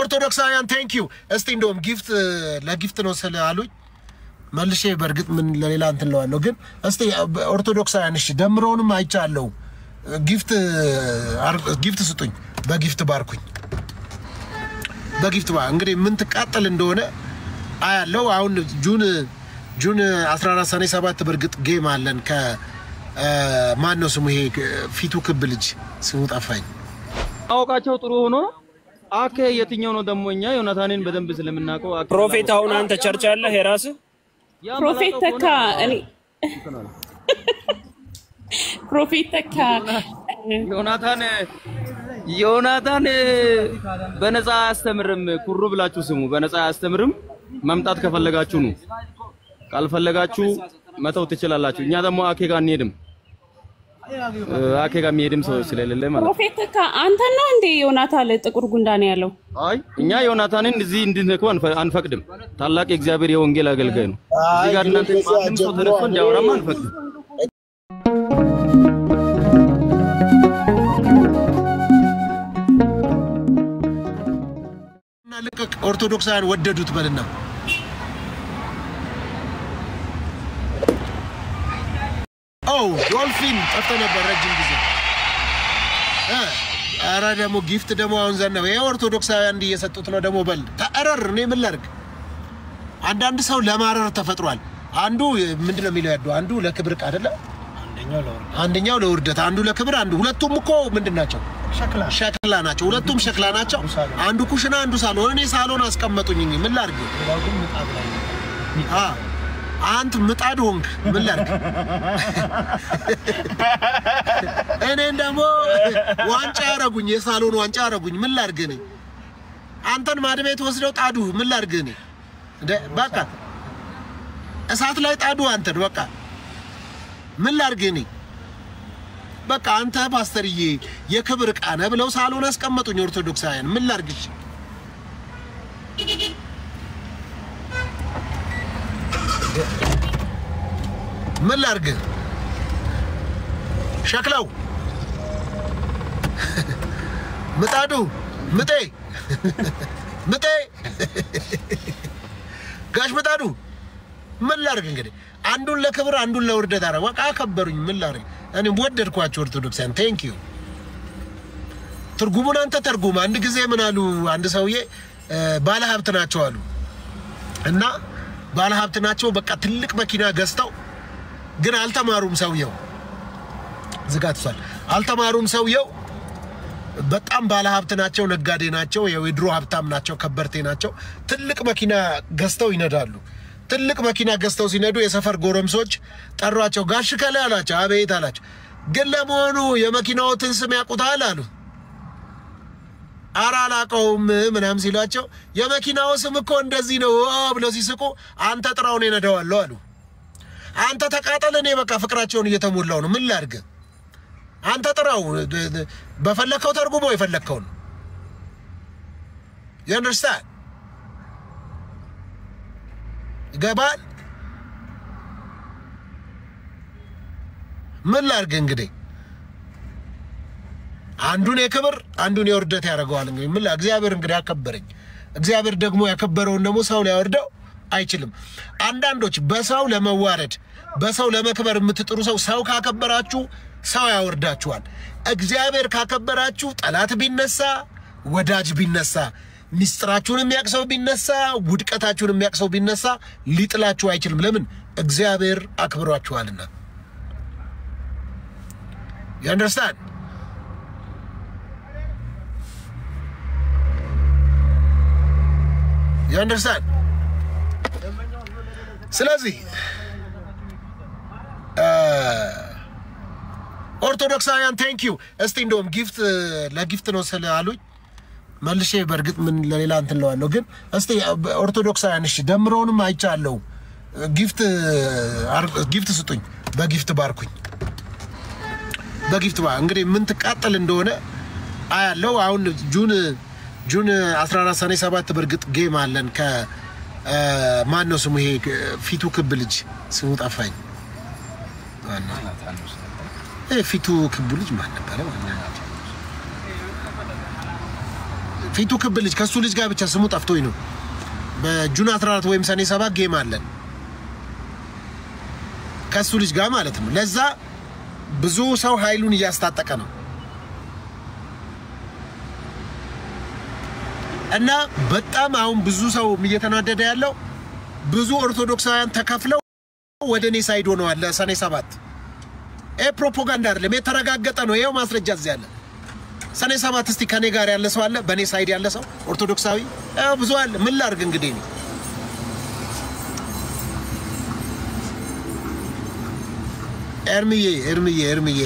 ኦርቶዶክሳውያን ቴንክ ዩ እስቲ እንደውም ጊፍት ለጊፍት ነው ስላሉኝ መልሼ በርግጥ ምን ለሌላ እንትን ለዋለሁ ግን እስቲ ኦርቶዶክሳውያን እሺ ደምሮንም አይቻለው ጊፍት ስጡኝ በጊፍት ባርኩኝ በጊፍት እንግዲህ ምን ተቃጠል እንደሆነ አያለው አሁን ጁን 14 ሰኔ 7 በርግጥ ጌም አለን ከማን ነው ስሙ ይሄ ፊቱ ክብ ልጅ ስሙ ጠፋኝ አውቃቸው ጥሩ ሆኖ አከ የትኛው ነው ደሞኛ ዮናታንን በደንብ ስለምናቀው ፕሮፌት አሁን አንተ ቸርች አለ የራስ ፕሮፌት ተካ እኔ ፕሮፌት ተካ ዮናታን በነፃ አስተምርም ኩሩ ብላችሁ ስሙ በነፃ አስተምርም መምጣት ከፈለጋችሁ ነው ካልፈለጋችሁ መተው ትችላላችሁ እኛ ደግሞ አኬ ጋር እንሄድም አኬ ጋር የሚሄድም ሰው ስለሌለ ማለት ፕሮፌት ተካ አንተ ነው እንዴ ዮናታን ጥቁር ጉንዳን ያለው አይ እኛ ዮናታንን እዚህ እንድንከው አንፈቅድም ታላቅ የእግዚአብሔር የወንጌል አገልጋይ ነው እዚህ ጋር እናንተ ማንም ሰው ተነስቶ እንዲያወራም አንፈቅድም ለቀቅ ኦርቶዶክሳውያን ወደዱት በልና ዶልፊን ጠፍተህ ነበር ረጅም ጊዜ አራ ደግሞ ጊፍት ደግሞ አሁን ዘነው የኦርቶዶክሳውያን እንዲ የሰጡት ነው ደግሞ በል ተአረር እኔ ምን ላድርግ አንዳንድ ሰው ለማረር ተፈጥሯል አንዱ ምንድነው የሚለው ያዱ አንዱ ለክብር አይደለ አንደኛው ለውርደት አንዱ ለክብር አንዱ ሁለቱም እኮ ምንድናቸው ሸክላ ናቸው ሁለቱም ሸክላ ናቸው አንዱ ኩሽና አንዱ ሳሎን እኔ ሳሎን አስቀመጡኝ ምን ላድርግ አንተ ምጣድ ሆንክ ምን ላድርግ እኔ እንደሞ ዋንጫ ያረጉኝ የሳሎን ዋንጫ ያረጉኝ ምን ላድርግ እኔ አንተን ማድቤት ወስደው ጣዱ ምን ላድርግ እኔ በቃ እሳት ላይ ጣዱ አንተን በቃ ምን ላድርግ እኔ በቃ አንተ ፓስተርዬ የክብር ቃነ ብለው ሳሎን አስቀመጡኝ ኦርቶዶክሳውያን ምን ላድርግሽ ምን ላድርግ ሸክላው ምጣዱ ምጤ ጋሽ ምጣዱ ምን ላድርግ እንግዲህ አንዱን ለክብር አንዱን ለውርደት አረ ወቃ ከበሩኝ ምን ላድርግ እኔ ወደድኳቸው ኦርቶዶክሳን ቴንክ ዩ ትርጉሙን አንተ ተርጉም አንድ ጊዜ ምን አሉ አንድ ሰውዬ ባለ ሀብት ናቸው አሉ እና ባለ ሀብት ናቸው በቃ ትልቅ መኪና ገዝተው ግን አልተማሩም ሰውየው ዝጋትሷል አልተማሩም ሰውየው በጣም ባለ ሀብት ናቸው ነጋዴ ናቸው የድሮ ሀብታም ናቸው ከበርቴ ናቸው ትልቅ መኪና ገዝተው ይነዳሉ ትልቅ መኪና ገዝተው ሲነዱ የሰፈር ጎረምሶች ጠሯቸው ጋሽ ከለ አላቸው አቤት አላቸው ግን ለመሆኑ የመኪናዎትን ስም ያቁታል አሉ አራላቀውም ምናም ሲሏቸው የመኪናው ስም እኮ እንደዚህ ነው ብለው ሲስቁ አንተ ጥራውን ይነዳዋለው አሉ አንተ ተቃጠለ እኔ በቃ ፍቅራቸውን እየተሞላው ነው ምን ላድርግ አንተ ጥራው በፈለከው ተርጉሞ ይፈለከው ነው you understand ገባል ምን ላድርግ እንግዲህ አንዱን የክብር አንዱን የውርደት ያደርገዋል እንግዲህ ምን እግዚአብሔር እንግዲህ ያከበረኝ እግዚአብሔር ደግሞ ያከበረውን ደግሞ ሰው ሊያወርደው አይችልም አንዳንዶች በሰው ለመዋረድ በሰው ለመክበር የምትጥሩ ሰው ካከበራችሁ ሰው ያወርዳችኋል እግዚአብሔር ካከበራችሁ ጠላት ቢነሳ ወዳጅ ቢነሳ ሚስጥራችሁን የሚያቅሰው ቢነሳ ውድቀታችሁን የሚያቅሰው ቢነሳ ሊጥላችሁ አይችልም ለምን እግዚአብሔር አክብሯችኋልና you understand you understand ስለዚህ ኦርቶዶክሳውያን ቴንክ ዩ እስቲ እንደውም ጊፍት ለጊፍት ነው ስላሉኝ መልሼ በርግጥ ምን ለሌላ እንትን ለዋለሁ ግን እስቲ ኦርቶዶክሳውያን እሺ ደምሮንም አይቻለው ጊፍት ስጡኝ በጊፍት ባርኩኝ በጊፍት እንግዲህ ምን ተቃጠል እንደሆነ አያለው አሁን ጁን 14 ሰኔ 7 በርግጥ ጌም አለን ከማን ነው ስሙ ይሄ ፊቱ ክብ ልጅ ስሙ ጠፋኝ ፊቱ ክብ ልጅ ማን ነበር ፊቱ ክብ ልጅ ከሱ ልጅ ጋር ብቻ ስሙ ጠፍቶኝ ነው በጁን 14 ወይም ሰኔ 7 ጌም አለን ከሱ ልጅ ጋር ማለት ነው ለዛ ብዙ ሰው ኃይሉን እያስታጠቀ ነው እና በጣም አሁን ብዙ ሰው እየተናደደ ያለው ብዙ ኦርቶዶክሳውያን ተከፍለው ወደኔ ሳይድ ሆነዋል ሰኔ 7 ፕሮፓጋንዳ አይደለም የተረጋገጠ ነው ይሄው ማስረጃ እዚህ አለ ሰኔ 7 እስቲ ከኔ ጋር ያለ ሰው አለ በኔ ሳይድ ያለ ሰው ኦርቶዶክሳዊ ብዙ አለ ምን ላርግ እንግዲህ ነው ኤርሚዬ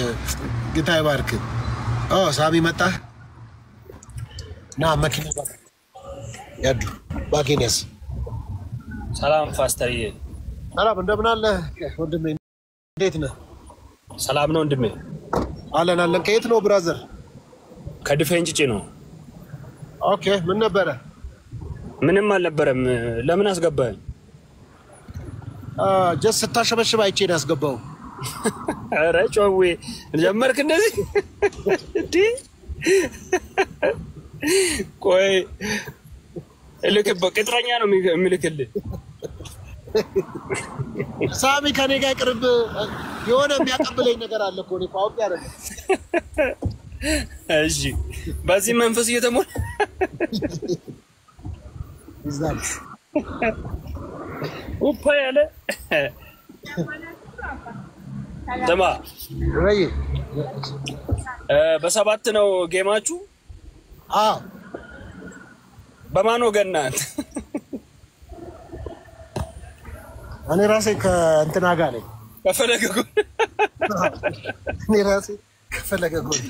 ጌታ ይባርክ ሳሚ መጣ ና መኪና ያዱ ባኬንያስ ሰላም ፋስተርዬ ሰላም እንደምን አለ ወንድሜ እንዴት ነህ ሰላም ነው ወንድሜ አለን ከየት ነው ብራዘር ከድፈንጭጭ ነው ኦኬ ምን ነበር ምንም አልነበረም ለምን አስገባኝ ጀስት ታሸበሽባ አይቼ ነው ያስገባው አረ ጮዌ ጀመርክ እንደዚህ እንዴ ቆይ ልክ በቅጥረኛ ነው የሚልክልህ ሳሚ ከኔ ጋር ቅርብ የሆነ የሚያቀብለኝ ነገር አለ እኮ ነው ቋውቅ ያረለ እሺ በዚህ መንፈስ እየተሞላ ይዛል ኡፓ ያለ ተማ ወይ በሰባት ነው ጌማችሁ በማን ወገን ናት እኔ ራሴ ከእንትና ጋር ነኝ ከፈለገ ጎን እኔ ራሴ ከፈለገ ጎን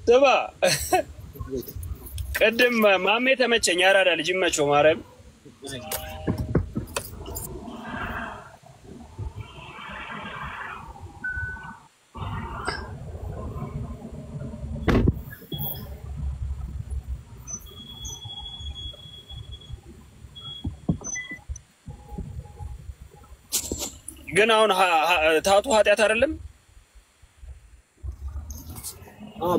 ተባ ቀደም ማሜ ተመቸኝ አራዳ ልጅ መቸው ማረም ግን አሁን ታቱ ኃጢያት አይደለም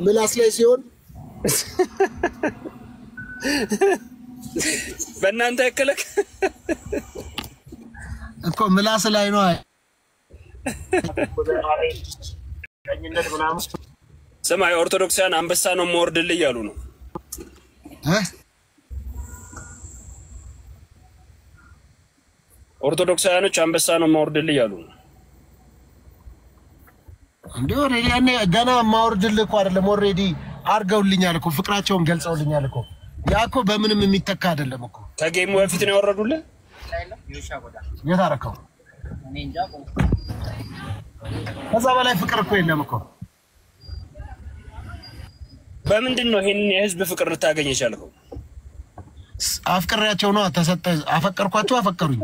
ምላስ ላይ ሲሆን በእናንተ አይከለክ እኮ ምላስ ላይ ነው ሰማይ ኦርቶዶክሳውያን አንበሳ ነው ሞርድል እያሉ ነው ኦርቶዶክሳውያኖች አንበሳ ነው ሞርድል እያሉ ነው እንደው ያኔ ገና ማውርድል እኮ አይደለም ኦሬዲ አርገውልኛል እኮ ፍቅራቸውን ገልጸውልኛል እኮ ያኮ በምንም የሚተካ አይደለም እኮ ከጌሙ በፊት ነው ያወረዱልህ የታረከው እኔ እንጃ ከዛ በላይ ፍቅር እኮ የለም እኮ በምንድነው ይሄን የህዝብ ፍቅር ልታገኝ የቻልከው አፍቅራቸው ነው ተሰጠ አፈቀርኳቸው አፈቀሩኝ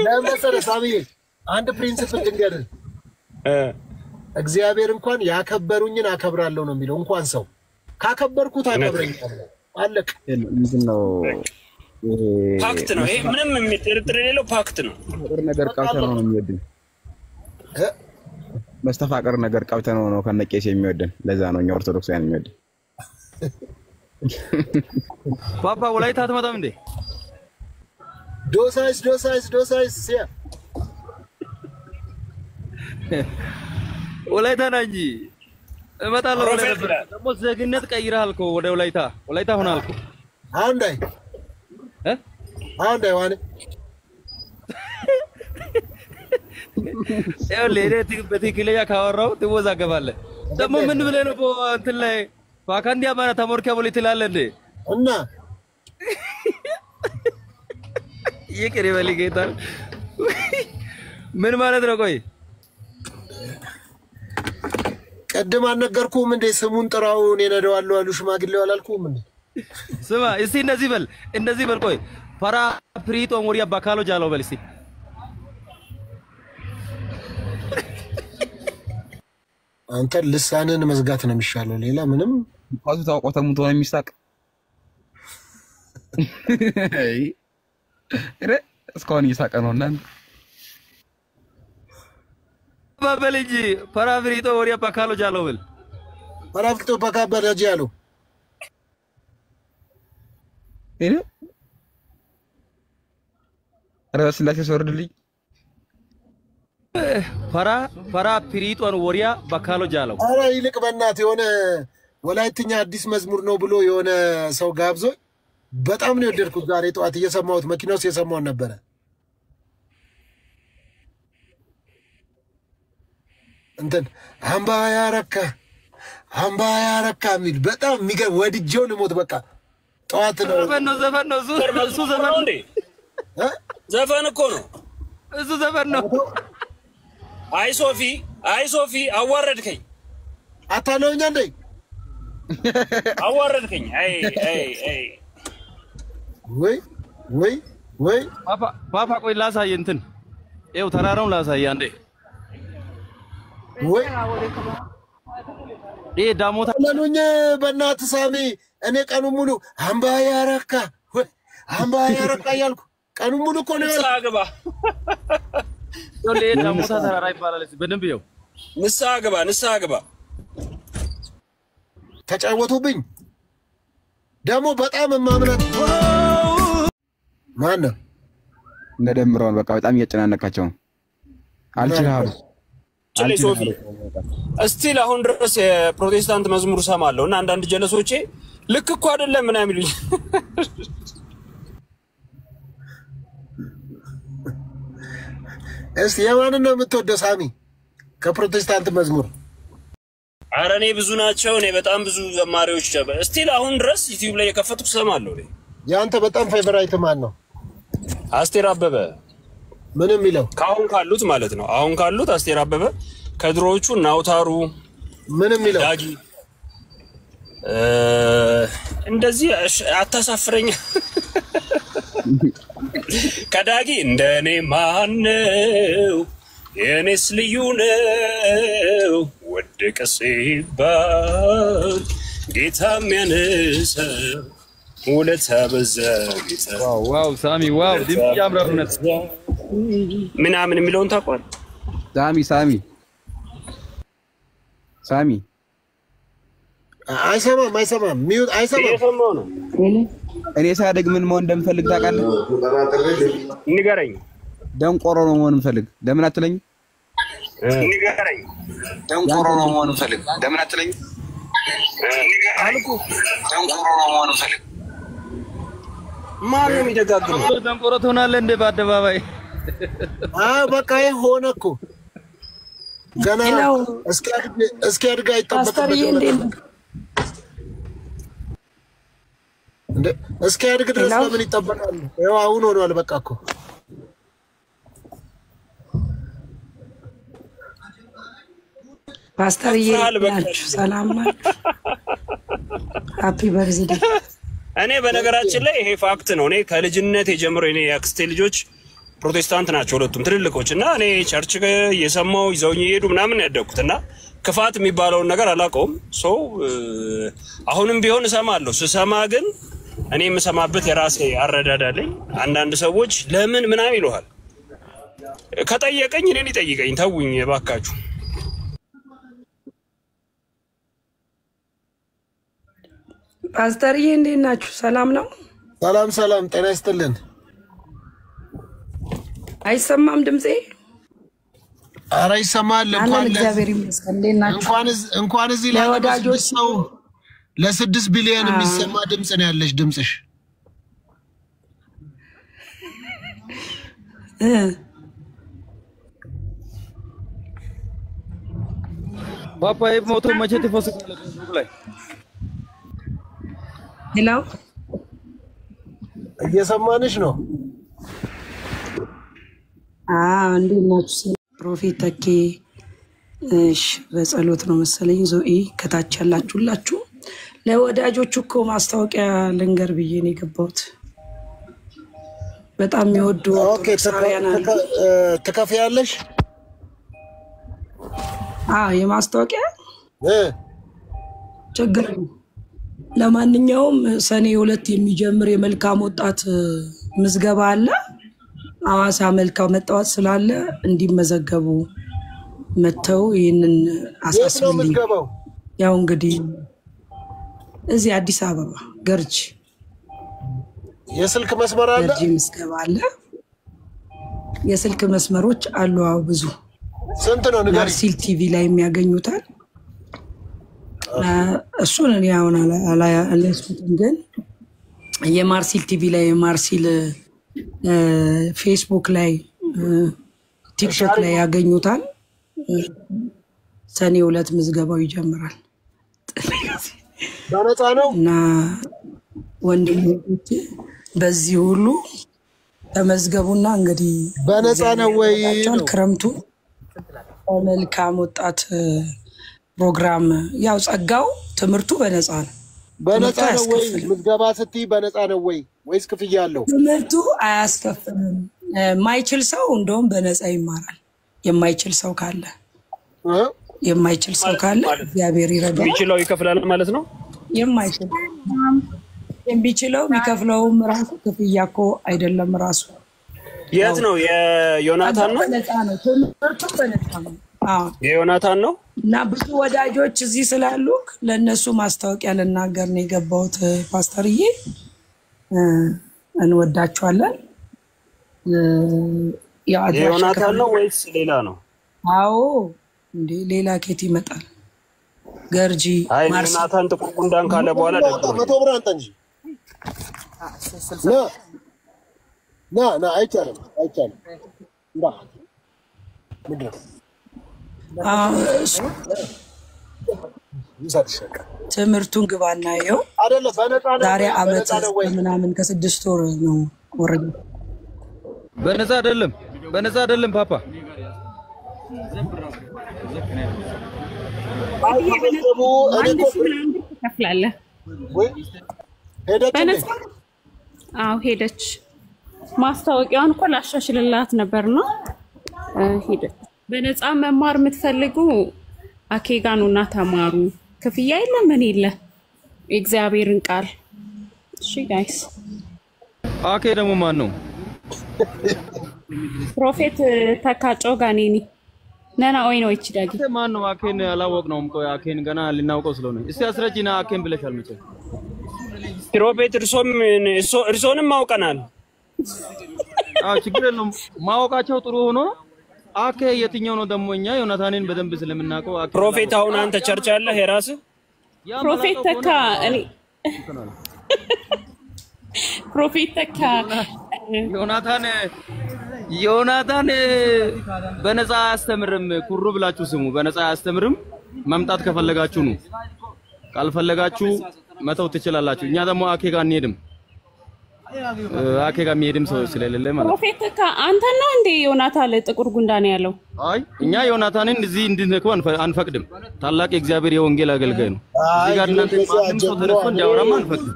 ለምሳሌ ሳቢዬ አንድ ፕሪንሲፕል ድንገር እግዚአብሔር እንኳን ያከበሩኝን አከብራለሁ ነው የሚለው እንኳን ሰው ካከበርኩት አከብረኛለሁ አለቅ ምንድነው ፓክት ነው ይሄ ምንም የሚጥርጥር የሌለው ፓክት ነው ነገር ቃልተ ነው የሚወድን መስተፋቀር ነገር ቃልተ ነው ከነቄስ የሚወድን ለዛ ነው እኛ ኦርቶዶክሳውያን የሚወድን ፓፓ ወላይታ አትመጣም እንዴ ዶሳይስ ሲያ ወላይታ ነኝ እመጣለሁ ወላይታ ደግሞ ዘግነት ቀይራል እኮ ወደ ወላይታ ሆናል እኮ አንዴ ዋኔ ለሌት በትክክለኛ ካወራው ትወዛገባለህ ደግሞ ምን ብለህ ነው እንትን ላይ ባካንዲያ ማራ ተሞርካ ቦሊ ትላለህ እንዴ እና ይቅር ይበል ጌታ ምን ማለት ነው ቆይ ቀደም አልነገርኩም እንዴ ስሙን ጥራው እኔ ነደዋለሁ አሉ ሽማግሌው አላልኩም እንዴ ስማ እስቲ እንደዚህ በል ቆይ ፈራ ፕሪቶ ሞሪያ ባካሎ ጃለው በል እስቲ አንተ ልሳንን መዝጋት ነው የሚሻለው ሌላ ምንም ቋቱ ታውቆ ተሙቶ ነው የሚሳቅ እስካሁን እየሳቀ ነው እና ባበልጂ ፓራፍሪቶ ወሪያ ባካሎ ጃለው ብል ፓራፍሪቶ ባካሎ ጃለው እኔ አረ ስላሴ ወርድልኝ ፓራ ፕሪቶን ወሪያ ባካሎ ጃለው አረ ይልቅ በእናት የሆነ ወላይትኛ አዲስ መዝሙር ነው ብሎ የሆነ ሰው ጋብዞ በጣም ነው የወደድኩት። ዛሬ ጠዋት እየሰማሁት መኪና ውስጥ እየሰማሁት ነበረ። እንትን አምባ ያረካ የሚል በጣም የሚገርም ወድጄው ልሞት። በቃ ጠዋት ነው ዘፈን ነው እሱ ዘፈን እንዴ ዘፈን እኮ ነው እሱ ዘፈን ነው። አይ ሶፊ አዋረድከኝ አታለውኛ እንዴ አዋረድከኝ። አይ ወይ ፓፓ ቆይ ላሳይ እንትን ይኸው ተራራውን ላሳይ አንዴ ወይ ዳሞታ ለሉኝ በእናት ሳሚ እኔ ቀኑ ሙሉ አምባ ያረካ እያልኩ ቀኑ ሙሉ እኮ ነው ንስሐ ዳሞታ ተራራ ይባላል። በደንብ ይኸው ንስሐ ግባ ተጫወቱብኝ። ደግሞ በጣም ማምናት ማን ነው እንደደምረውን በቃ በጣም እያጨናነቃቸው አልችልም። ሶፊ እስቲል አሁን ድረስ የፕሮቴስታንት መዝሙር ሰማለሁ እና አንዳንድ ጀለሶቼ ልክ እኮ አይደለም ምናምን ይሉኝ። እስቲ የማንን ነው የምትወደው ሳሚ ከፕሮቴስታንት መዝሙር? ኧረ እኔ ብዙ ናቸው። እኔ በጣም ብዙ ዘማሪዎች እስቲል አሁን ድረስ ዩቲዩብ ላይ የከፈትኩ ሰማለሁ። ያንተ በጣም ፌቨራይት ማን ነው? አስቴር አበበ። ምንም ይለው ካሁን ካሉት ማለት ነው። አሁን ካሉት አስቴር አበበ፣ ከድሮዎቹ ናውታሩ፣ ምንም ይለው ዳጊ። እንደዚህ አታሳፍረኝ። ከዳጊ እንደኔ ማነው የኔስ ልዩ ነው ወደቀ ሲባል ጌታ የሚያነሳው ውለታ በዛ ጌታ። ዋው ሳሚ ዋው ድምጽ ያምራል። እውነት ምናምን የሚለውን ታውቀዋል? ሳሚ አይሰማም ሚውት አይሰማም። የሰማው ነው። እኔ ሳደግ ምን መሆን እንደምፈልግ ታውቃለህ? ንገረኝ። ደንቆሮ ነው መሆን የምፈልግ። ለምን አትለኝ? ንገረኝ። ደንቆሮ ነው መሆን የምፈልግ። ለምን አትለኝ? አልኩ ደንቆሮ ነው መሆን የምፈልግ። ማን ነው የሚደጋግመው? ደንቆሮ ትሆናለህ እንደ በአደባባይ? በቃ ሆነ እኮ ገና እስኪ አድጋ አይጠበቅበትም እንዴ? እስኪ አድግ ድረስ ለምን ይጠበቃል? ያው አሁን ሆኗል። በቃ እኮ ፓስተርዬ ሰላም ናችሁ? ሃፒ በርዝዴይ። እኔ በነገራችን ላይ ይሄ ፋክት ነው። እኔ ከልጅነት ጀምሮ እኔ የአክስቴ ልጆች ፕሮቴስታንት ናቸው ሁለቱም ትልልቆች እና እኔ ቸርች እየሰማሁ ይዘውኝ ይሄዱ ምናምን ያደግኩት እና ክፋት የሚባለውን ነገር አላውቀውም። ሰው አሁንም ቢሆን እሰማለሁ። ስሰማ ግን እኔ የምሰማበት የራሴ አረዳድ አለኝ። አንዳንድ ሰዎች ለምን ምናምን ይሉሃል። ከጠየቀኝ እኔን ይጠይቀኝ፣ ተውኝ እባካችሁ። ፓስተርዬ እንዴት ናችሁ? ሰላም ነው? ሰላም ጤና ይስጥልን። አይሰማም ድምጼ? ኧረ ይሰማል። እግዚአብሔር ይመስገን። እንዴት ናችሁ? እንኳን እዚህ ላይ ወዳጆች ነው ለ6 ቢሊዮን የሚሰማ ድምጽ ነው ያለሽ። ድምጽሽ ፓፓዬ ሞቶ መቼ ትፈስካለህ? ላይ ሄሎ እየሰማንሽ ነው። እንዴት ናችሁ? ፕሮፌት ተኬ እሺ፣ በጸሎት ነው መሰለኝ። ዞኢ ከታች ያላችሁላችሁ ለወዳጆቹ እኮ ማስታወቂያ ልንገር ብዬ ነው የገባሁት። በጣም የሚወዱ ትከፍያለሽ? የማስታወቂያ ችግር ነው። ለማንኛውም ሰኔ 2 የሚጀምር የመልካም ወጣት ምዝገባ አለ። አዋሳ መልካው መጣወት ስላለ እንዲመዘገቡ መተው ይሄንን አሳስብልኝ። ያው እንግዲህ እዚህ አዲስ አበባ ገርጂ የስልክ መስመር አለ፣ ገርጂ ምዝገባ አለ። የስልክ መስመሮች አሉ። አው ብዙ ስንት ነው ንገሪ። ማርሲል ቲቪ ላይ የሚያገኙታል። እሱን እኔ አሁን አላስኩትም፣ ግን የማርሲል ቲቪ ላይ የማርሲል ፌስቡክ ላይ ቲክቶክ ላይ ያገኙታል። ሰኔ 2 ምዝገባው ይጀምራል። በነፃ ነው እና ወንድሞቼ በዚህ ሁሉ ተመዝገቡና እንግዲህ በነፃ ነው ወይ ነው ክረምቱ መልካም ወጣት ፕሮግራም ያው ጸጋው ትምርቱ በነፃ ነው። በነፃ ነው ወይ ምዝገባ ስትይ በነፃ ነው ወይ ወይስ ክፍያ አለው? ትምርቱ አያስከፍልም። ማይችል ሰው እንደውም በነፃ ይማራል። የማይችል ሰው ካለ እግዚአብሔር ይረዳል። የሚችለው ይከፍላል ማለት ነው። የማይችል የሚችለው የሚከፍለውም ራሱ ክፍያ እኮ አይደለም። ራሱ የት ነው? የዮናታን ነው። በነፃ ነው ትምርቱ በነፃ ነው። የዮናታን ነው። እና ብዙ ወዳጆች እዚህ ስላሉ ለነሱ ማስታወቂያ ልናገር ነው የገባሁት። ፓስተርዬ እንወዳቸዋለን። የዮናታን ነው ወይስ ሌላ ነው? አዎ እንዴ ሌላ ኬት ይመጣል? ገርጂ ዮናታን ጥቁር ጉንዳን ካለ በኋላ ደግሞ 100 ብር አንተ እንጂ ና አይቻልም እንዳ ምንድነው ትምርቱን ግባና ይኸው ዛሬ አመት ምናምን ከ6 ወር ነው ወረደ። በነፃ አይደለም ፓፓ ሄደች። ማስታወቂያውን እኮ ላሻሽልላት ነበር ነው ሄደች። በነፃ መማር የምትፈልጉ አኬጋኑና ተማሩ። ክፍያ የለም ምን የለ እግዚአብሔርን ቃል። እሺ ጋይስ አኬ ደግሞ ማን ነው? ፕሮፌት ተካጮ ጋኔኒ ነና ወይ ነው ይችላል። ማን ነው? አኬን አላወቅነውም። ቆይ አኬን ገና ልናውቀው ስለሆነ እስቲ አስረጂና አኬን ብለሻል መቼ? ፕሮፌት እርሶንም ማውቀናል። ችግር የለውም ማወቃቸው ጥሩ ሆኖ አኬ የትኛው ነው ደግሞ? እኛ ዮናታንን በደንብ ስለምናውቀው አኬ ፕሮፌት አሁን አንተ ቸርች ያለህ የራስህ ፕሮፌት ተካ እኔ ፕሮፌት ተካ ዮናታን በነፃ አስተምርም። ኩሩ ብላችሁ ስሙ። በነፃ አስተምርም። መምጣት ከፈለጋችሁ ነው፣ ካልፈለጋችሁ መተው ትችላላችሁ። እኛ ደግሞ አኬ ጋር እንሄድም። አኬ ጋር የሚሄድም ሰው ስለሌለ ማለት ፕሮፌት ተካ አንተ ነው እንዴ ዮናታን ጥቁር ጉንዳን ያለው? አይ እኛ ዮናታንን እዚህ እንድንነካው አንፈቅድም። ታላቅ የእግዚአብሔር የወንጌል አገልጋይ ነው። እዚህ ጋር እናንተ ማንም ሰው ተነስቶ እንዲያወራም አንፈቅድም።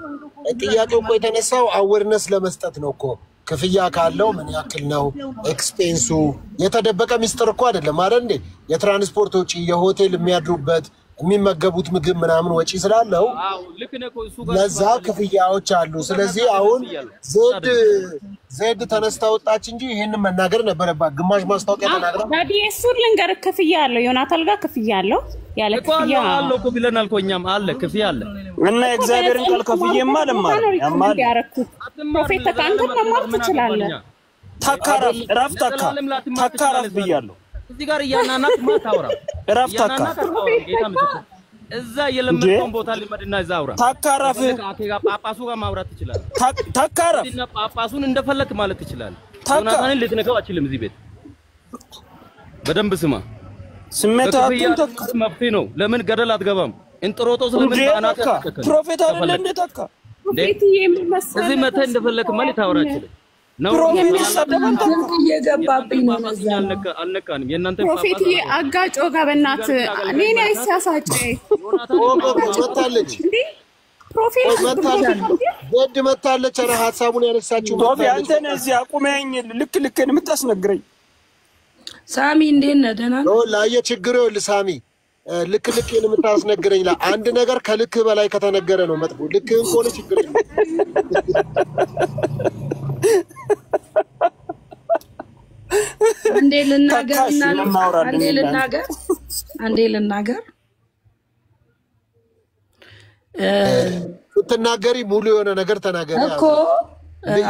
ጥያቄው እኮ የተነሳው አዌርነስ ለመስጠት ነው እኮ። ክፍያ ካለው ምን ያክል ነው ኤክስፔንሱ? የተደበቀ ሚስጥር እኮ አይደለም አይደል እንዴ? የትራንስፖርት ወጪ፣ የሆቴል የሚያድሩበት የሚመገቡት ምግብ ምናምን ወጪ ስላለው ለዛ ክፍያዎች አሉ። ስለዚህ አሁን ዜድ ተነስታ ወጣች እንጂ ይሄንን መናገር ነበረባት። ግማሽ ማስታወቂያ ተናግራ ታዲያ እሱን ልንገር፣ ክፍያ አለው ዮናታን ጋር ክፍያ አለው። ያለ ክፍያ አለው እኮ ብለናል እኮ እኛም አለ ክፍያ አለ እና እግዚአብሔርን ቃል ከፍዬማ ለማለት ያማል። ፕሮፌት ተካንተ መማር ትችላለህ። ታካራፍ ራፍ ታካራፍ ብያለሁ። እዚህ ጋር ያናናት ማታውራ ራፍ ታካ እዛ የለመደውን ቦታ ሊመድና እዛ አውራ ታካራፍ ጳጳሱ ጋር ማውራት ትችላለህ። ታካራፍ እና ጳጳሱን እንደፈለክ ማለት ትችላለህ። ዮናታንን ልትነካው አትችልም። እዚህ ቤት በደንብ ስማ። ስሜታቱን መፍትሄ ነው። ለምን ገደል አትገባም? እንጥሮጦስ ለምን ባናት ፕሮፌት አይደለ እንደ ታካ እዚህ መተህ እንደፈለክ ማለት ታውራ ይችላል ነው። ፕሮፌት ይሰደባል። እየገባብኝ ነው አልነካንም። የእናንተ ፕሮፌት አጋጮ ጋር በእናት እኔን አይሳሳጭ መታለች። ፕሮፌት ወድ መታለች። ኧረ ሐሳቡን ያነሳችው ቶፊ አንተ ነህ እዚህ አቁመኝ ልክን የምታስነግረኝ። ሳሚ እንዴት ነህ? ደህና ነው ላየ ችግር ይኸውልህ ሳሚ ልክ የምታስነግረኝ አንድ ነገር ከልክ በላይ ከተነገረ ነው መጥፎ። ልክህን ከሆነ ችግር የለም። አንዴ ልናገር ስትናገሪ ሙሉ የሆነ ነገር ተናገሪ እኮ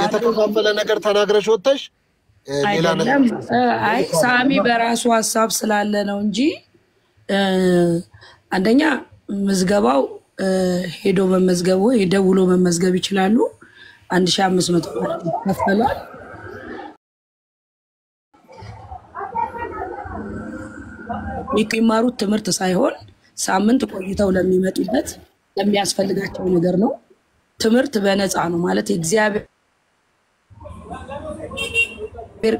የተከፋፈለ ነገር ተናግረሽ ወጥተሽ ሌላ ነገር አይ ሳሚ በራሱ ሐሳብ ስላለ ነው እንጂ አንደኛ ምዝገባው ሄዶ መመዝገቡ ይደውሎ መመዝገብ ይችላሉ 1500 ብር ከፈላል የሚማሩት ትምህርት ሳይሆን ሳምንት ቆይተው ለሚመጡበት ለሚያስፈልጋቸው ነገር ነው ትምህርት በነፃ ነው ማለት እግዚአብሔር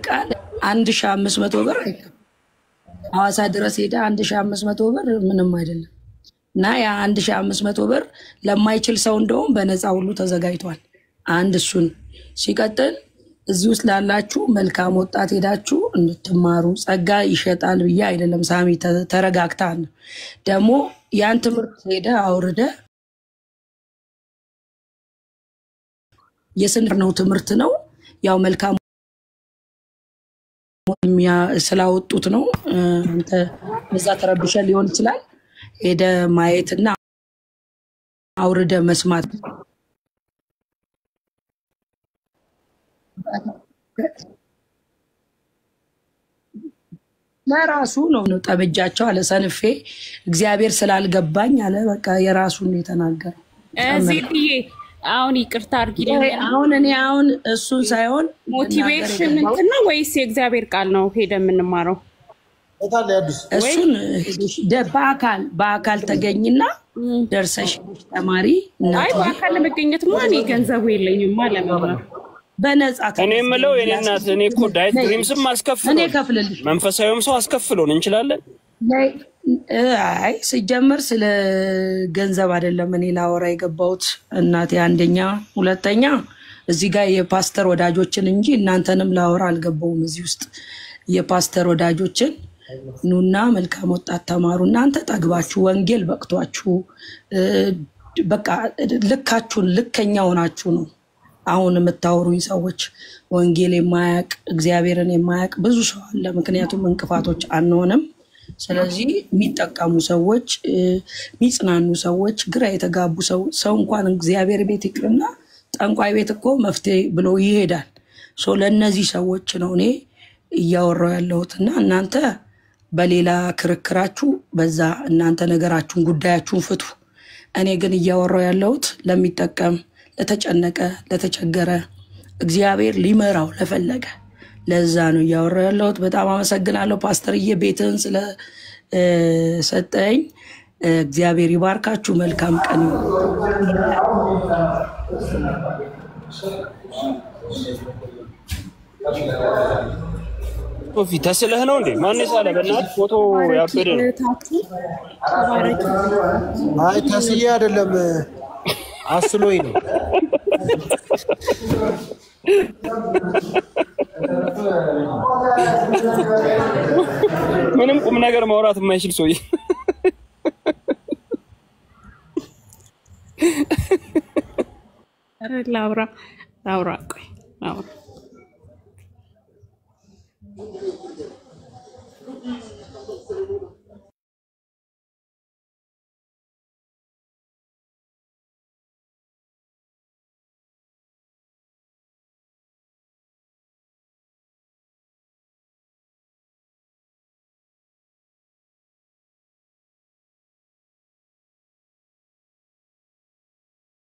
ቃል 1500 ብር ሐዋሳ ድረስ ሄዳ 1500 ብር ምንም አይደለም እና ያ 1500 ብር ለማይችል ሰው እንደውም በነፃ ሁሉ ተዘጋጅቷል አንድ እሱን ሲቀጥል እዚህ ውስጥ ላላችሁ መልካም ወጣት ሄዳችሁ እንድትማሩ ጸጋ ይሸጣል ብዬ አይደለም ሳሚ ተረጋግታን ደግሞ ያን ትምህርት ሄደ አውርደ የስንር ነው ትምህርት ነው ያው መልካም ስላወጡት ነው አንተ እዛ ተረብሸ ሊሆን ይችላል ሄደ ማየትና አውርደ መስማት ለራሱ ነው ጠበጃቸው አለ ሰንፌ እግዚአብሔር ስላልገባኝ አለ በቃ የራሱን የተናገረው እዚህዬ አሁን ይቅርታ አርጊልኝ አሁን እሱን ሳይሆን ሞቲቬሽን እንትና ወይስ የእግዚአብሔር ቃል ነው ሄደ የምንማረው እሱን በአካል ተገኝና ደርሰሽ ተማሪ አይ በአካል ለመገኘት ማን ገንዘቡ የለኝም ማለት ነው በነፃ እኔ የምለው የኔ እናት እኔ እኮ ዳይት ድሪምስም አስከፍሎን መንፈሳዊም ሰው አስከፍሎን እንችላለን አይ ሲጀመር ስለ ገንዘብ አይደለም እኔ ላወራ የገባሁት እናቴ አንደኛ ሁለተኛ እዚህ ጋር የፓስተር ወዳጆችን እንጂ እናንተንም ላወራ አልገባውም እዚህ ውስጥ የፓስተር ወዳጆችን ኑና መልካም ወጣት ተማሩ እናንተ ጠግባችሁ ወንጌል በቅቷችሁ በቃ ልካችሁን ልከኛው ናችሁ ነው አሁን የምታወሩኝ ሰዎች ወንጌል የማያቅ እግዚአብሔርን የማያቅ ብዙ ሰው አለ ምክንያቱም እንቅፋቶች አንሆንም ስለዚህ የሚጠቀሙ ሰዎች የሚጽናኑ ሰዎች ግራ የተጋቡ ሰው እንኳን እግዚአብሔር ቤት ይቅርና ጠንቋይ ቤት እኮ መፍትሄ ብሎ ይሄዳል ለነዚህ ሰዎች ነው እኔ እያወራው ያለሁትና እናንተ በሌላ ክርክራችሁ በዛ እናንተ ነገራችሁን ጉዳያችሁን ፍቱ እኔ ግን እያወራው ያለሁት ለሚጠቀም ለተጨነቀ ለተቸገረ እግዚአብሔር ሊመራው ለፈለገ ለዛ ነው እያወራው ያለሁት በጣም አመሰግናለሁ ፓስተርዬ ቤትን ስለ ሰጠኝ እግዚአብሔር ይባርካችሁ መልካም ቀን ሶፊ ተስለህ ነው እንዴ ማን ይሳለ በእናት ፎቶ ያበደ አይ ተስዬ አይደለም አስሎኝ ነው ምንም ቁም ነገር ማውራት የማይችል ሰውዬ ላውራ ቆይ ላውራ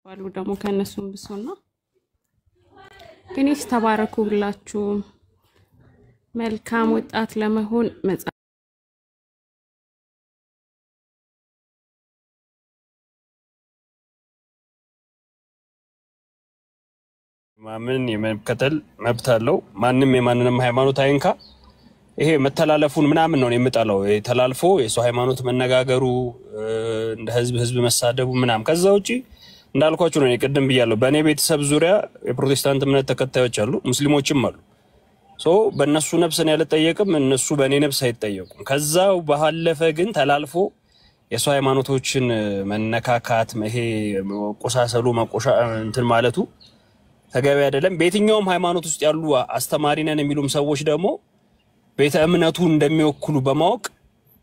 ባሉ ደግሞ ከነሱም ብሶና ግኒስ ተባረኩ ሁላችሁ መልካም ወጣት ለመሆን ማምን የመከተል መብት አለው ማንንም የማንንም ሃይማኖት አይንካ ይሄ መተላለፉን ምናምን ነው የምጣለው ተላልፎ የሱ ሃይማኖት መነጋገሩ እንደ ህዝብ መሳደቡ ምናምን ከዛ ውጪ እንዳልኳችሁ ነው ቅድም ብያለሁ በእኔ ቤተሰብ ዙሪያ የፕሮቴስታንት እምነት ተከታዮች አሉ ሙስሊሞችም አሉ በእነሱ ነፍስን ያልጠየቅም እነሱ በእኔ ነፍስ አይጠየቁም ከዛው በኋለፈ ግን ተላልፎ የሱ ሃይማኖቶችን መነካካት ይሄ ቆሳሰሉ እንትን ማለቱ ተገቢ አይደለም በየትኛውም ሃይማኖት ውስጥ ያሉ አስተማሪ ነን የሚሉም ሰዎች ደግሞ ቤተ እምነቱ እንደሚወክሉ በማወቅ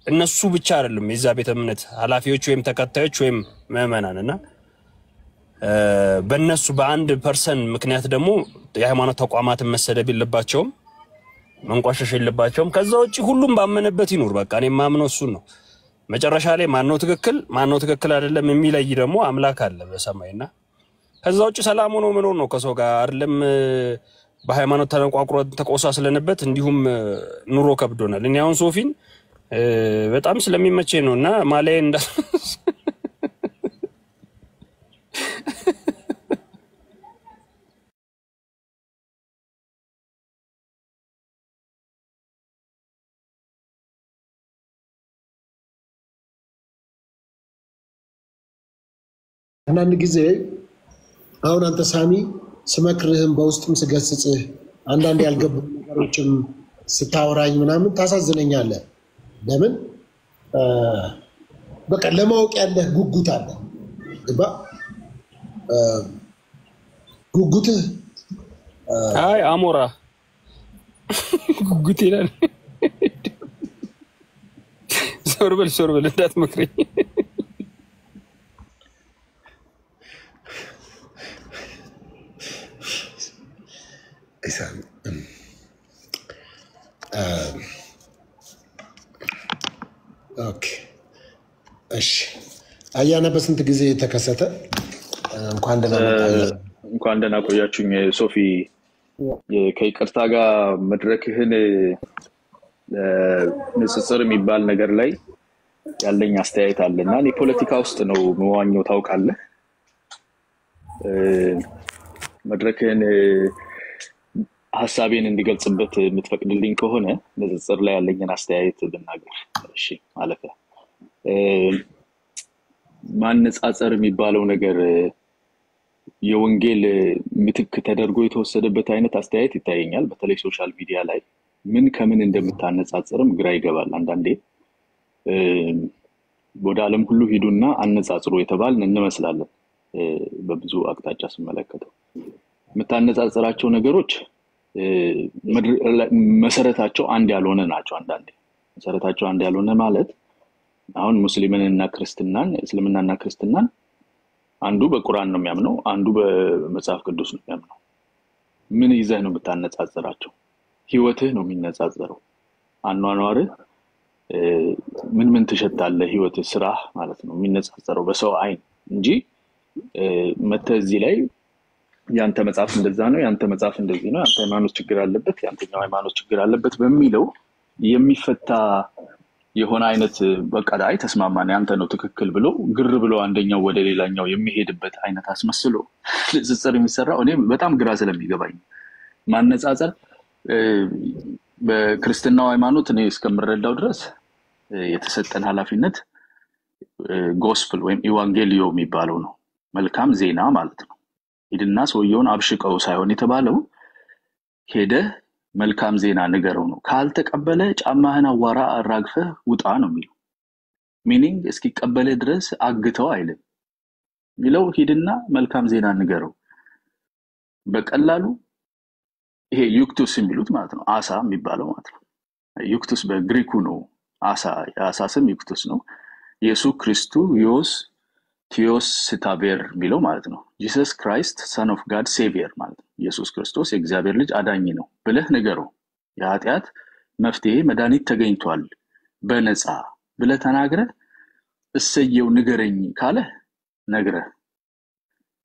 እነሱ ብቻ አይደለም የዛ ቤተ እምነት ኃላፊዎች ወይም ተከታዮች ወይም ምዕመናንና በእነሱ በአንድ ፐርሰን ምክንያት ደግሞ የሃይማኖት ተቋማትን መሰደብ የለባቸውም መንቋሸሽ የለባቸውም ከዛ ውጪ ሁሉም ባመነበት ይኑር በቃ እኔ ማምነው እሱ ነው መጨረሻ ላይ ማነው ትክክል አይደለም የሚለይ ደግሞ አምላክ አለ በሰማይና ከዛ ውጪ ሰላም ሆኖ መኖር ነው ከሰው ጋር አይደለም በሃይማኖት ተነቋቁሮ ተቆሳ ስለነበት እንዲሁም ኑሮ ከብዶናል እኔ አሁን ሶፊን በጣም ስለሚመቸኝ ነውና ማላይ እንዳ አንዳንድ ጊዜ አሁን አንተ ሳሚ ስመክርህም በውስጥም ስገስጽህ አንዳንድ ያልገቡ ነገሮችም ስታወራኝ ምናምን ታሳዝነኛለህ ለምን በቃ ለማወቅ ያለህ ጉጉት አለ ግባ ጉጉትህ አይ አሞራ ጉጉት ይላል ሶርበል እንዳትመክረኝ ኦኬ እሺ አያና በስንት ጊዜ ተከሰተ እንኳን ደህና ቆያችሁኝ ሶፊ ከይቅርታ ጋር መድረክህን ንጽጽር የሚባል ነገር ላይ ያለኝ አስተያየት አለና እኔ ፖለቲካ ውስጥ ነው መዋኘው ታውቃለህ መድረክህን ሐሳቤን እንዲገልጽበት የምትፈቅድልኝ ከሆነ ንጽጽር ላይ ያለኝን አስተያየት ብናገር እሺ ማለፈ ማነጻጸር የሚባለው ነገር የወንጌል ምትክ ተደርጎ የተወሰደበት አይነት አስተያየት ይታየኛል በተለይ ሶሻል ሚዲያ ላይ ምን ከምን እንደምታነጻጽርም ግራ ይገባል አንዳንዴ ወደ ዓለም ሁሉ ሂዱና አነጻጽሩ የተባልን እንመስላለን በብዙ አቅጣጫ ስመለከተው የምታነጻጽራቸው ነገሮች መሰረታቸው አንድ ያልሆነ ናቸው አንዳንዴ መሰረታቸው አንድ ያልሆነ ማለት አሁን ሙስሊምንና ክርስቲያንን እስልምናና ክርስቲያንን አንዱ በቁርአን ነው የሚያምነው አንዱ በመጽሐፍ ቅዱስ ነው የሚያምነው ምን ይዘህ ነው የምታነጻጽራቸው ህይወትህ ነው የሚነጻጸረው አኗኗርህ ምን ትሸጣለህ ህይወትህ ስራ ማለት ነው የሚነጻጸረው በሰው አይን እንጂ መተዚህ ላይ ያንተ መጽሐፍ እንደዛ ነው ያንተ መጽሐፍ እንደዚህ ነው ያንተ ሃይማኖት ችግር አለበት ያንተኛው ሃይማኖት ችግር አለበት በሚለው የሚፈታ የሆነ አይነት በቃ ላይ ተስማማን ያንተ ነው ትክክል ብሎ ግር ብሎ አንደኛው ወደ ሌላኛው የሚሄድበት አይነት አስመስሎ ንጽጽር የሚሰራው እኔ በጣም ግራ ስለሚገባኝ ማነጻጸር በክርስትናው ሃይማኖት እኔ እስከምረዳው ድረስ የተሰጠን ኃላፊነት ጎስፕል ወይም ኢቫንጌሊዮ የሚባለው ነው መልካም ዜና ማለት ነው ሄድና ሰውየውን አብሽቀው ሳይሆን የተባለው ሄደ መልካም ዜና ንገረው ነው ካልተቀበለ ጫማህን አዋራ አራግፈህ ውጣ ነው የሚለው ሚኒንግ እስኪቀበለ ድረስ አግተው አይልም ሚለው ሄድና መልካም ዜና ንገረው በቀላሉ ይሄ ዩክቱስ የሚሉት ማለት ነው አሳ የሚባለው ማለት ነው ዩክቱስ በግሪኩ ነው አሳ ስም ዩክቱስ ነው ኢየሱስ ክርስቶስ ቲዮስ ስታቤር ሚለው ማለት ነው Jesus Christ son of God savior ማለት ነው ኢየሱስ ክርስቶስ የእግዚአብሔር ልጅ አዳኝ ነው ብለህ ንገረው የኃጢአት መፍትሄ መድኃኒት ተገኝቷል በነፃ ብለህ ተናግረህ እሰየው ንገረኝ ካለ ነግረህ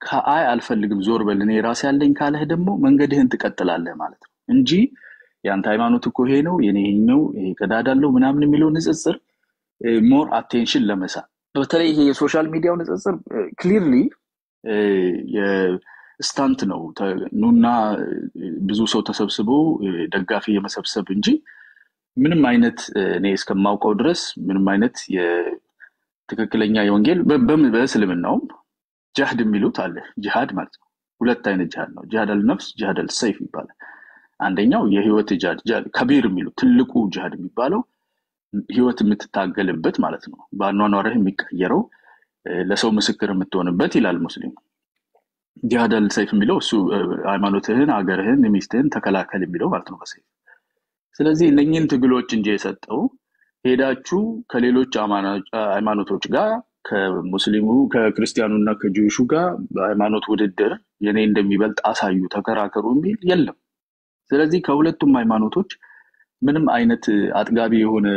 ከአይ አልፈልግም ዞር በል እኔ ራስ ያለኝ ካለህ ደግሞ መንገድህን ትቀጥላለህ ማለት ነው እንጂ ያንተ ሃይማኖት እኮ ይሄ ነው የኔ ነው ይሄ ከዳዳለው ምናምን የሚለው ንጽጽር ሞር አቴንሽን ለመሳብ በተለይ ይሄ የሶሻል ሚዲያው ንጽጽር ክሊርሊ የስታንት ነው ኑና ብዙ ሰው ተሰብስቦ ደጋፊ የመሰብሰብ እንጂ ምንም አይነት እኔ እስከማውቀው ድረስ ምንም አይነት የትክክለኛ የወንጌል በእስልምናው ጂሃድ የሚሉት አለ ጂሃድ ማለት ነው ሁለት አይነት ጂሃድ ነው ጂሃድ አልነፍስ ጂሃድ አልሰይፍ ይባላል አንደኛው የህይወት ጂሃድ ከቢር የሚሉት ትልቁ ጂሃድ የሚባለው ህይወት የምትታገልበት ማለት ነው ባኗኗርህ የሚቀየረው ለሰው ምስክር የምትሆንበት ይላል ሙስሊም ጂሃድ አልሰይፍ የሚለው እሱ ሃይማኖትህን አገርህን ሚስትህን ተከላከል የሚለው ማለት ነው በሰይፍ ስለዚህ እነኚህን ትግሎች እንጂ የሰጠው ሄዳችሁ ከሌሎች ሃይማኖቶች ጋር ከሙስሊሙ ከክርስቲያኑና ከጂውሹ ጋር በሃይማኖት ውድድር የኔ እንደሚበልጥ አሳዩ ተከራከሩ የሚል የለም። ስለዚህ ከሁለቱም ሃይማኖቶች ምንም አይነት አጥጋቢ የሆነ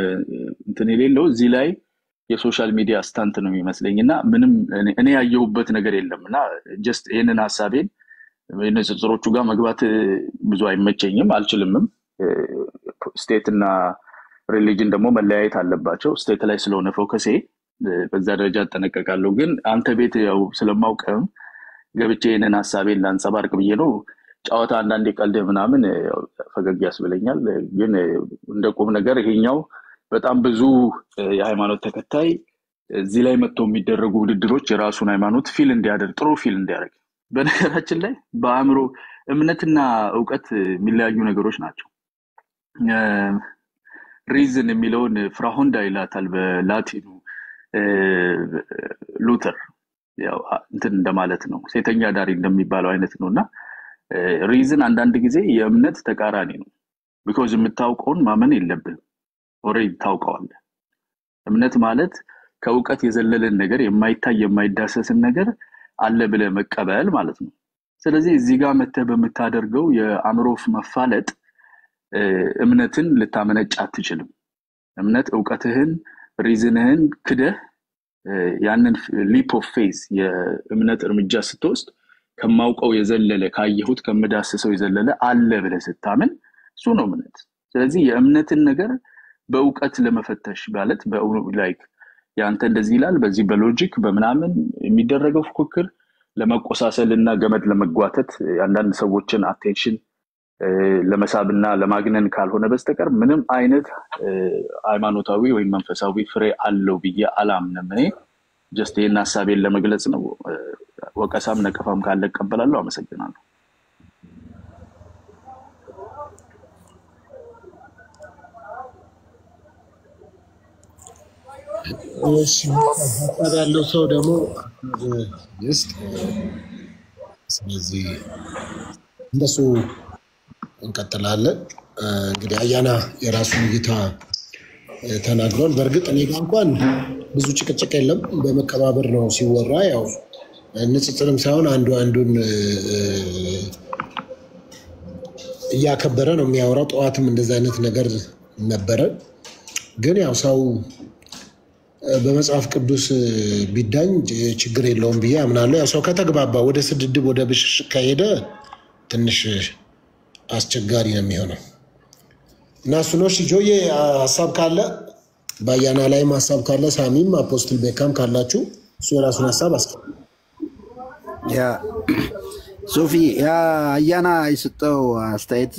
እንትን የሌለው እዚህ ላይ የሶሻል ሚዲያ ስታንት ነው የሚመስለኝና ምንም እኔ ያየሁበት ነገር የለምና ጀስት ይሄንን ሐሳቤን የነጽሮቹ ጋር መግባት ብዙ አይመቸኝም አልችልምም። ስቴትና ሪሊጅን ደግሞ መለያየት አለባቸው። ስቴት ላይ ስለሆነ ፎከሴ በዛ ደረጃ ተጠነቀቃለሁ። ግን አንተ ቤት ያው ስለማውቀም ገብቼ የነን ሐሳቤን ላንጸባርቅ ብዬ ነው። ጫዋታ አንዳንዴ ቀልድ ምናምን ፈገግ ያስብለኛል። ግን እንደ ቁም ነገር ይሄኛው በጣም ብዙ የሃይማኖት ተከታይ እዚህ ላይ መጥተው የሚደረጉ ውድድሮች የራሱን ሃይማኖት ፊል እንዲያደርግ ጥሩ ፊል እንዲያደርግ በነገራችን ላይ በአእምሮ እምነትና ዕውቀት የሚለያዩ ነገሮች ናቸው። ሪዝን የሚለውን ፍራሆንዳ ይላታል በላቲኑ ሉተር ያው እንትን እንደማለት ነው ሴተኛ ዳሪ እንደሚባለው አይነት ነውና ሪዝን አንዳንድ ጊዜ የእምነት ተቃራኒ ነው። because የምታውቀውን ማመን የለብህም ኦሬዲ ታውቀዋለህ። እምነት ማለት ከዕውቀት የዘለለን ነገር የማይታይ የማይዳሰስን ነገር አለ ብለ መቀበል ማለት ነው። ስለዚህ እዚህ ጋር መተህ በመታደርገው የአእምሮ መፋለጥ እምነትን ልታመነጭ አትችልም። እምነት ዕውቀትህን ሪዝንህን ክደህ ያንን ሊፕ ኦፍ ፌዝ የእምነት እርምጃ ስትወስድ ከማውቀው የዘለለ ካየሁት ከመዳሰሰው የዘለለ አለ ብለ ስታምን እሱ ነው እምነት። ስለዚህ የእምነትን ነገር በዕውቀት ለመፈተሽ ማለት ላይክ ያንተ እንደዚህ ይላል በዚህ በሎጂክ በመናምን የሚደረገው ፉክክር ለመቆሳሰልና ገመድ ለመጓተት አንዳንድ ሰዎችን አቴንሽን ለመሳብና ለማግነን ካልሆነ በስተቀር ምንም አይነት ሃይማኖታዊ ወይ መንፈሳዊ ፍሬ አለው ብዬ አላምንም። እኔ ጀስት ይሄን ሐሳቤን ለመግለጽ ነው። ወቀሳም ነቀፋም ካለ እቀበላለሁ። አመሰግናለሁ። እሺ ያለው ሰው ደግሞ ይስጥ። ስለዚህ እንደሱ እንቀጥላለን። እንግዲህ አያና የራሱን እይታ ተናግሯል። በእርግጥ እኔ ጋር እንኳን ብዙ ጭቅጭቅ የለም፣ በመከባበር ነው ሲወራ። ያው ንጽጽርም ሳይሆን አንዱ አንዱን እያከበረ ነው የሚያወራው። ጠዋትም እንደዛ አይነት ነገር ነበረ። ግን ያው ሰው በመጽሐፍ ቅዱስ ቢዳኝ ችግር የለውም ብዬ አምናለሁ። ያው ሰው ከተግባባ ወደ ስድድብ ወደ ብሽሽቅ ከሄደ ትንሽ አስቸጋሪ ነው የሚሆነው እና እሱ ነው። ጆዬ ሀሳብ ካለ በአያና ላይም ሀሳብ ካለ ሳሚም አፖስትል ቤካም ካላችሁ እሱ የራሱን ሀሳብ አስቀምጡ። ያ ሶፊ ያ አያና የሰጠው አስተያየት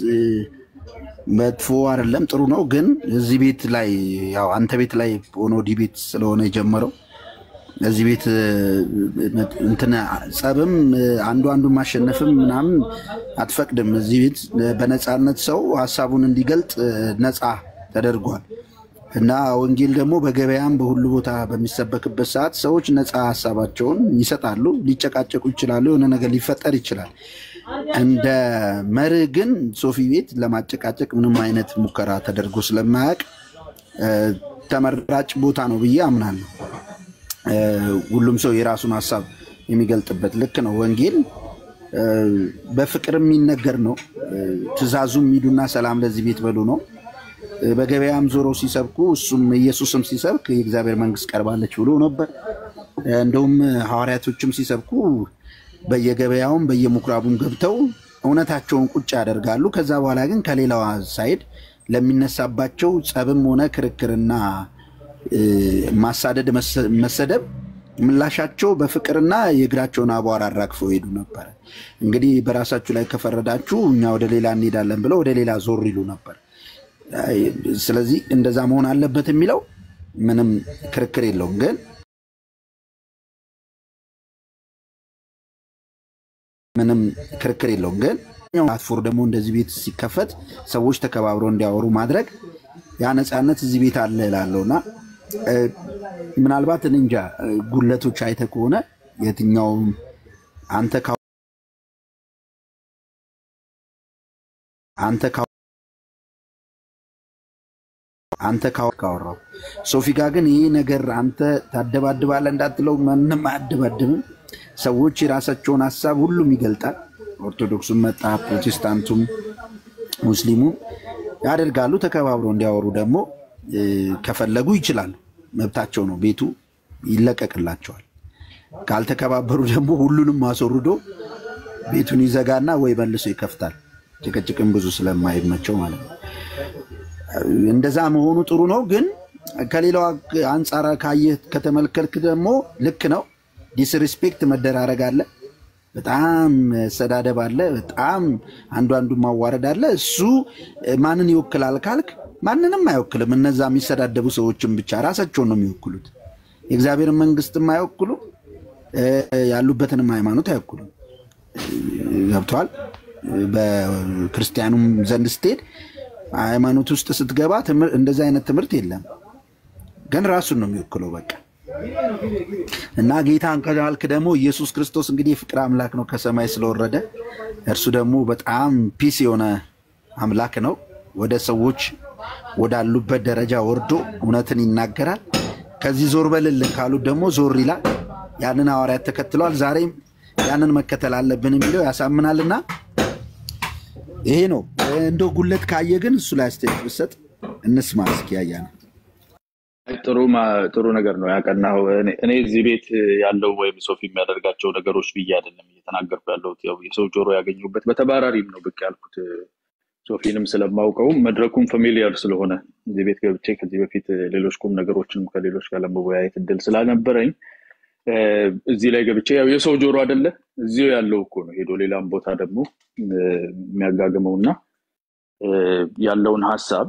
መጥፎ አይደለም፣ ጥሩ ነው። ግን እዚህ ቤት ላይ ያው አንተ ቤት ላይ ሆኖ ዲቤት ስለሆነ የጀመረው እዚህ ቤት እንትና ጸብም አንዱን ማሸነፍም ምናምን አትፈቅድም። እዚህ ቤት በነፃነት ሰው ሐሳቡን እንዲገልጥ ነፃ ተደርጓል እና ወንጌል ደግሞ በገበያም በሁሉ ቦታ በሚሰበክበት ሰዓት ሰዎች ነፃ ሐሳባቸውን ይሰጣሉ። ሊጨቃጨቁ ይችላሉ፣ የሆነ ነገር ሊፈጠር ይችላል። እንደ መርህ ግን ሶፊ ቤት ለማጨቃጨቅ ምንም አይነት ሙከራ ተደርጎ ስለማያውቅ ተመራጭ ቦታ ነው ብዬ አምናለሁ። ሁሉም ሰው የራሱን ሐሳብ የሚገልጥበት ልክ ነው። ወንጌል በፍቅር የሚነገር ነው። ትእዛዙም ሂዱና ሰላም ለዚህ ቤት በሉ ነው። በገበያም ዞሮ ሲሰብኩ እሱም ኢየሱስም ሲሰብክ የእግዚአብሔር መንግስት ቀርባለች ብሎ ነበር። እንደውም ሐዋርያቶችም ሲሰብኩ በየገበያውም በየምኩራቡም ገብተው እውነታቸውን ቁጭ ያደርጋሉ። ከዛ በኋላ ግን ከሌላው ሳይድ ለሚነሳባቸው ጸብም ሆነ ክርክርና ማሳደድ መሰደብ ምላሻቸው በፍቅርና የእግራቸውን አቧራ አራግፈው ሄዱ ነበር። እንግዲህ በራሳችሁ ላይ ከፈረዳችሁ እኛ ወደ ሌላ እንሄዳለን ብለው ወደ ሌላ ዞር ይሉ ነበር። ስለዚህ እንደዛ መሆን አለበት የሚለው ምንም ክርክር የለውም። ግን ፕላትፎር ደግሞ እንደዚህ ቤት ሲከፈት ሰዎች ተከባብረው እንዲያወሩ ማድረግ ያ ነፃነት እዚህ ቤት አለ እላለሁና ምናልባት እንጃ ጉለቶች አይተ ከሆነ የትኛው አንተ አንተ ካወራው ሶፊ ጋር ግን ይሄ ነገር አንተ ታደባድባለህ እንዳትለው ማንንም አያደባድብም። ሰዎች የራሳቸውን ሐሳብ ሁሉም ይገልጣል። ኦርቶዶክሱም መጣ ፕሮቴስታንቱም ሙስሊሙም ያደርጋሉ። ተከባብሮ እንዲያወሩ ደግሞ ከፈለጉ ይችላሉ፣ መብታቸው ነው። ቤቱ ይለቀቅላቸዋል። ካልተከባበሩ ደግሞ ሁሉንም ማስወርዶ ቤቱን ይዘጋና ወይ መልሶ ይከፍታል። ጭቅጭቅም ብዙ ስለማይመቸው ማለት ነው። እንደዛ መሆኑ ጥሩ ነው። ግን ከሌላው አንጻር ካየህ ከተመልከልክ ደግሞ ልክ ነው። ዲስሪስፔክት መደራረግ አለ፣ በጣም ሰዳደብ አለ፣ በጣም አንዱ ማዋረድ አለ። እሱ ማንን ይወክላል ካልክ ማንንም አይወክልም። እነዛ የሚሰዳደቡ ሰዎችን ብቻ ራሳቸውን ነው የሚወክሉት። የእግዚአብሔርን መንግስትም አይወክሉ፣ ያሉበትንም ሃይማኖት አይወክሉ። ገብቷል? በክርስቲያኑም ዘንድ ስትሄድ ሃይማኖት ውስጥ ስትገባ እንደዛ አይነት ትምህርት የለም። ግን ራሱን ነው የሚወክለው በቃ። እና ጌታን ካልክ ደግሞ ኢየሱስ ክርስቶስ እንግዲህ ፍቅር አምላክ ነው ከሰማይ ስለወረደ፣ እርሱ ደግሞ በጣም ፒስ የሆነ አምላክ ነው። ወደ ሰዎች ወዳሉበት ደረጃ ወርዶ እውነትን ይናገራል። ከዚህ ዞር በልልን ካሉት ደግሞ ዞር ይላል። ያንን ሐዋርያት ተከትሏል። ዛሬም ያንን መከተል አለብን የሚለው ያሳምናልና ይሄ ነው። እንደው ጉለት ካየ ግን እሱ ላይ አስተያየት ብሰጥ እንስማ እስኪ። ያያና ጥሩ ነገር ነው ያቀናው። እኔ እዚህ ቤት ያለው ወይም ሶፊ የሚያደርጋቸው ነገሮች ብዬ አይደለም እየተናገርኩ ያለሁት። ያው የሰው ጆሮ ያገኙበት በተባራሪም ነው ብቅ ያልኩት። ሶፊንም ስለማውቀው መድረኩም ፋሚሊያር ስለሆነ እዚህ ቤት ገብቼ ከዚህ በፊት ሌሎች ቁም ነገሮችንም ከሌሎች ጋር ለመወያየት እድል ስላልነበረኝ እዚህ ላይ ገብቼ ያው የሰው ጆሮ አይደለ እዚሁ ያለው እኮ ነው ሄዶ ሌላም ቦታ ደግሞ የሚያጋግመውና ያለውን ሐሳብ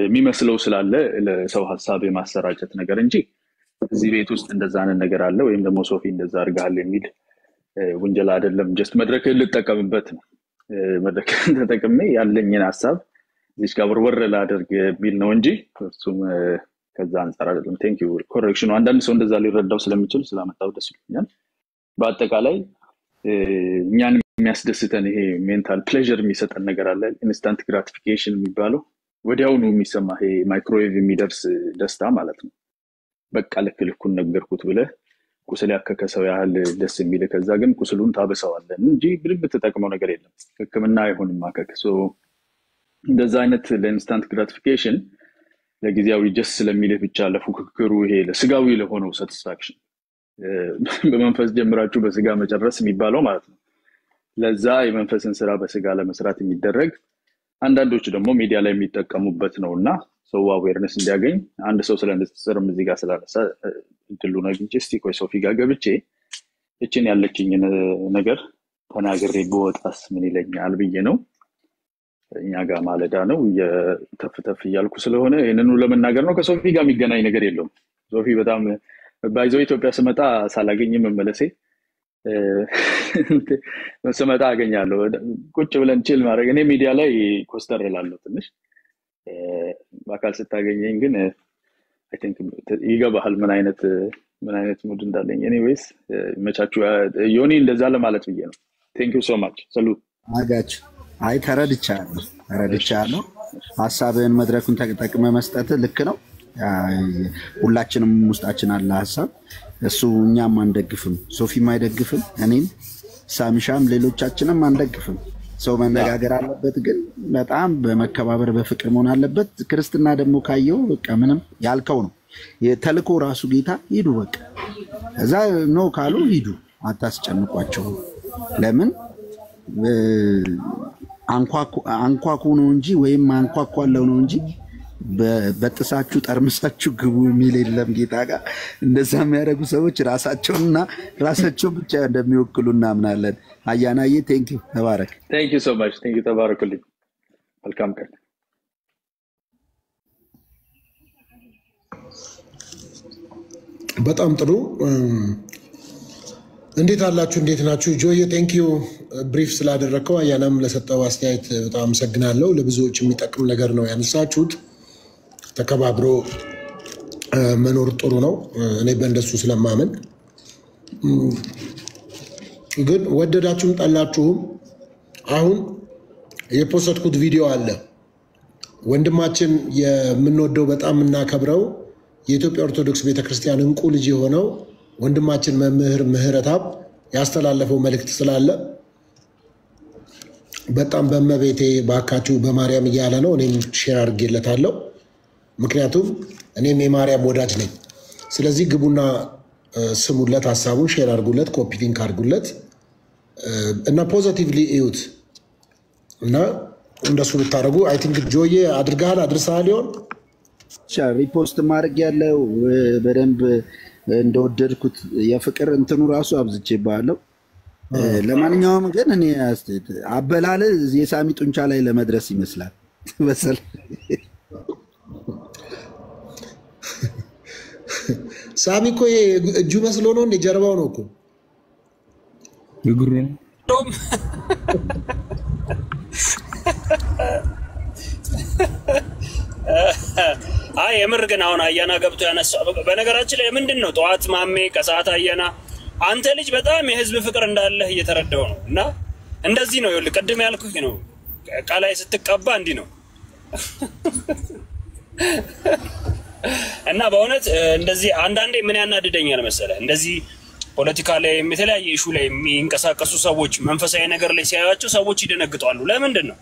የሚመስለው ስላለ ለሰው ሐሳብ የማሰራጨት ነገር እንጂ እዚህ ቤት ውስጥ እንደዛ አይነት ነገር አለ ወይም ደግሞ ሶፊ እንደዛ አድርጋል የሚል ወንጀል አይደለም። ጀስት መድረክን ልጠቀምበት ነው። መድረክን ተጠቅሜ ያለኝን ሐሳብ እዚህ ጋር ወርወር ላደርግ የሚል ነው እንጂ እሱም ከዛ አንፃር አይደለም። ቴንክ ዩ ኮሬክሽኑ። አንዳንድ ሰው እንደዛ ሊረዳው ስለሚችል ስላመጣው ደስ ይላል። በአጠቃላይ እኛን የሚያስደስተን ይሄ ሜንታል ፕሌዠር የሚሰጠን ነገር አለ። ኢንስታንት ግራቲፊኬሽን የሚባለው ወዲያውኑ የሚሰማ ይሄ ማይክሮዌቭ የሚደርስ ደስታ ማለት ነው። በቃ ልኩን ነገርኩት ብለህ ቁስል ያከከሰው ያህል ደስ የሚል፣ ከዛ ግን ቁስሉን ታበሳዋለህ እንጂ ምንም ተጠቅመው ነገር የለም። ህክምና አይሆንም ማከክ። እንደዛ አይነት ለኢንስታንት ግራቲፊኬሽን ለጊዜያዊ ጀስ ስለሚልህ ብቻ ለፉክክሩ ይሄ ለስጋዊ ለሆነው ሳቲስፋክሽን በመንፈስ ጀምራችሁ በስጋ መጨረስ የሚባለው ማለት ነው። ለዛ የመንፈስን ስራ በስጋ ለመስራት የሚደረግ አንዳንዶች ደግሞ ሚዲያ ላይ የሚጠቀሙበት ነውና ሰው አዌርነስ እንዲያገኝ አንድ ሰው ስለነጽርም እዚህ ጋር ስላነሳ እንትሉ ነው እንጂ እስቲ ቆይ ሶፊ ጋር ገብቼ እቺን ያለችኝ ነገር ተናግሬ በወጣስ ምን ይለኛል ብዬ ነው። እኛ ጋር ማለዳ ነው የተፍተፍ ይያልኩ ስለሆነ ይሄንኑ ለመናገር ነው። ከሶፊ ጋር የሚገናኝ ነገር የለውም። ሶፊ በጣም ባይዘው ኢትዮጵያ ስመጣ ሳላገኝም መመለሴ ስመጣ አገኛለሁ። ቁጭ ብለን ቺል ማድረግ እኔ ሚዲያ ላይ ኮስተር እላለሁ ትንሽ በአካል ስታገኘኝ ግን አይ ቲንክ ይገባሃል ምን አይነት ሙድ እንዳለኝ። ኤኒዌይስ መቻችሁ ዮኒ እንደዛ ለማለት ብዬ ነው። ቴንክ ዩ ሶ ማች ሰሉት አጋች አይ ተረድቻለሁ። ሐሳብን መድረኩን ተጠቅመ መስጠት ልክ ነው። ሁላችንም ውስጣችን አለ ሐሳብ። እሱ እኛም አንደግፍም፣ ሶፊም አይደግፍም፣ እኔም ሳምሻም ሌሎቻችንም አንደግፍም። ሰው መነጋገር አለበት፣ ግን በጣም በመከባበር በፍቅር መሆን አለበት። ክርስትና ደግሞ ካየው በቃ ምንም ያልከው ነው የተልኮ ራሱ ጌታ ሂዱ በቃ እዛ ነው ካሉ ሂዱ፣ አታስጨንቋቸው። ለምን አንኳኩ ነው እንጂ ወይም አንኳኳለው ነው እንጂ በጥሳችሁ ጠርምሳችሁ ግቡ የሚል የለም ጌታ ጋር። እንደዛ የሚያደርጉ ሰዎች ራሳቸውና ራሳቸው ብቻ እንደሚወክሉ እናምናለን። አያናዬ ቴንክ ዩ ተባረክ። ቴንክ ዩ ሶ ማች ቴንክ ዩ ተባረኩልኝ። መልካም ቀን። በጣም ጥሩ። እንዴት አላችሁ? እንዴት ናችሁ? ጆዬ ቴንክ ዩ ብሪፍ ስላደረከው። አያናም ለሰጠው አስተያየት በጣም አመሰግናለሁ። ለብዙዎች የሚጠቅም ነገር ነው ያነሳችሁት። ተከባብሮ መኖር ጥሩ ነው። እኔ በእንደሱ ስለማመን ግን ወደዳችሁም ጠላችሁም አሁን የፖስትኩት ቪዲዮ አለ። ወንድማችን የምንወደው በጣም እናከብረው የኢትዮጵያ ኦርቶዶክስ ቤተክርስቲያን እንቁ ልጅ የሆነው ወንድማችን መምህር ምህረትአብ ያስተላለፈው መልእክት ስላለ በጣም በመቤቴ ባካችሁ በማርያም እያለ ነው። እኔም ሼር አድርጌለታለሁ። ምክንያቱም እኔም የማርያም ወዳጅ ነኝ። ስለዚህ ግቡና ስሙለት፣ ሀሳቡን ሼር አድርጉለት፣ ኮፒ ሊንክ አድርጉለት እና ፖዚቲቭሊ እዩት እና እንደሱ ብታደርጉ አይ ቲንክ ጆዬ አድርገሃል አድርሰሃል ይሆን? ሪፖስት ማድረግ ያለው በደንብ እንደወደድኩት የፍቅር እንትኑ ራሱ አብዝቼ ባለው። ለማንኛውም ግን እኔ አበላለ የሳሚ ጡንቻ ላይ ለመድረስ ይመስላል መሰል። ሳሚ እኮ እጁ መስሎ ነው እንደ ጀርባው ነው እኮ እግሩ ነው። አይ የምር ግን አሁን አያና ገብቶ ያነሳው በነገራችን ላይ ምንድነው ጠዋት ማሜ ከሰዓት አያና አንተ ልጅ በጣም የህዝብ ፍቅር እንዳለህ እየተረዳው ነው። እና እንደዚህ ነው ይኸውልህ ቅድም ያልኩህ ነው ቃላይ ስትቀባ እንዲህ ነው። እና በእውነት እንደዚህ አንዳንዴ ምን ያናድደኛል መሰለህ እንደዚህ ፖለቲካ ላይ የተለያየ ኢሹ ላይ የሚንቀሳቀሱ ሰዎች መንፈሳዊ ነገር ላይ ሲያዩአቸው ሰዎች ይደነግጣሉ። ለምንድን ነው?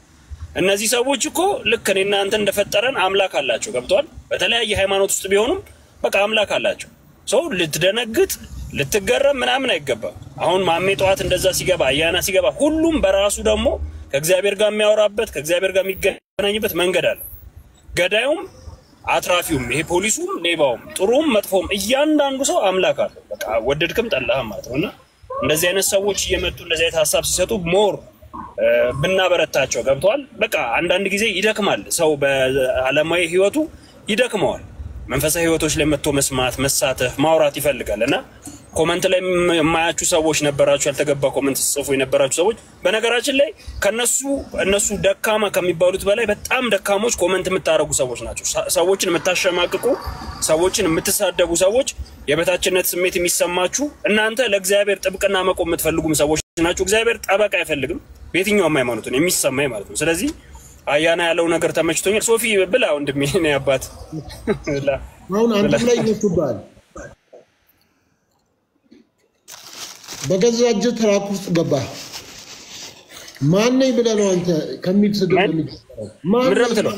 እነዚህ ሰዎች እኮ ልክ እኔና አንተ እንደፈጠረን አምላክ አላቸው። ገብቷል? በተለያየ ሃይማኖት ውስጥ ቢሆኑም በቃ አምላክ አላቸው። ሰው ልትደነግጥ ልትገረም ምናምን አይገባም። አሁን ማሜ ጠዋት እንደዛ ሲገባ አያና ሲገባ ሁሉም በራሱ ደግሞ ከእግዚአብሔር ጋር የሚያወራበት ከእግዚአብሔር ጋር የሚገናኝበት መንገድ አለ። ገዳዩም አትራፊውም ይሄ ፖሊሱም ሌባውም ጥሩም መጥፎም እያንዳንዱ ሰው አምላክ አለው። በቃ ወደድክም ጠላህም ማለት ነውና እንደዚህ አይነት ሰዎች እየመጡ እንደዚህ አይነት ሐሳብ ሲሰጡ ሞር ብናበረታቸው ገብቷል። በቃ አንዳንድ ጊዜ ይደክማል ሰው በዓለማዊ ህይወቱ ይደክመዋል። መንፈሳዊ ህይወቶች ላይ መጥቶ መስማት መሳተፍ ማውራት ይፈልጋልና ኮሜንት ላይ የማያችሁ ሰዎች ነበራችሁ ያልተገባ ኮሜንት ጽፉ የነበራችሁ ሰዎች በነገራችን ላይ እነሱ ደካማ ከሚባሉት በላይ በጣም ደካሞች ኮሜንት የምታረጉ ሰዎች ናቸው። ሰዎችን የምታሸማቅቁ ሰዎችን የምትሳደቡ ሰዎች የበታችነት ስሜት የሚሰማችሁ እናንተ ለእግዚአብሔር ጥብቅና መቆም የምትፈልጉም ሰዎች ናችሁ። እግዚአብሔር ጠበቃ አይፈልግም በየትኛውም ሃይማኖት ነው የሚሰማኝ ማለት ነው። ስለዚህ አያና ያለው ነገር ተመችቶኛል። ሶፊ ብላ ወንድሜ ነው ያባት ብላ አሁን አንተ ላይ ይመጡባል በገዛጅ ትራክ ውስጥ ገባ ማን ነኝ ብለህ ነው አንተ ከሚል ስድብ የሚሰራው ማን ነው?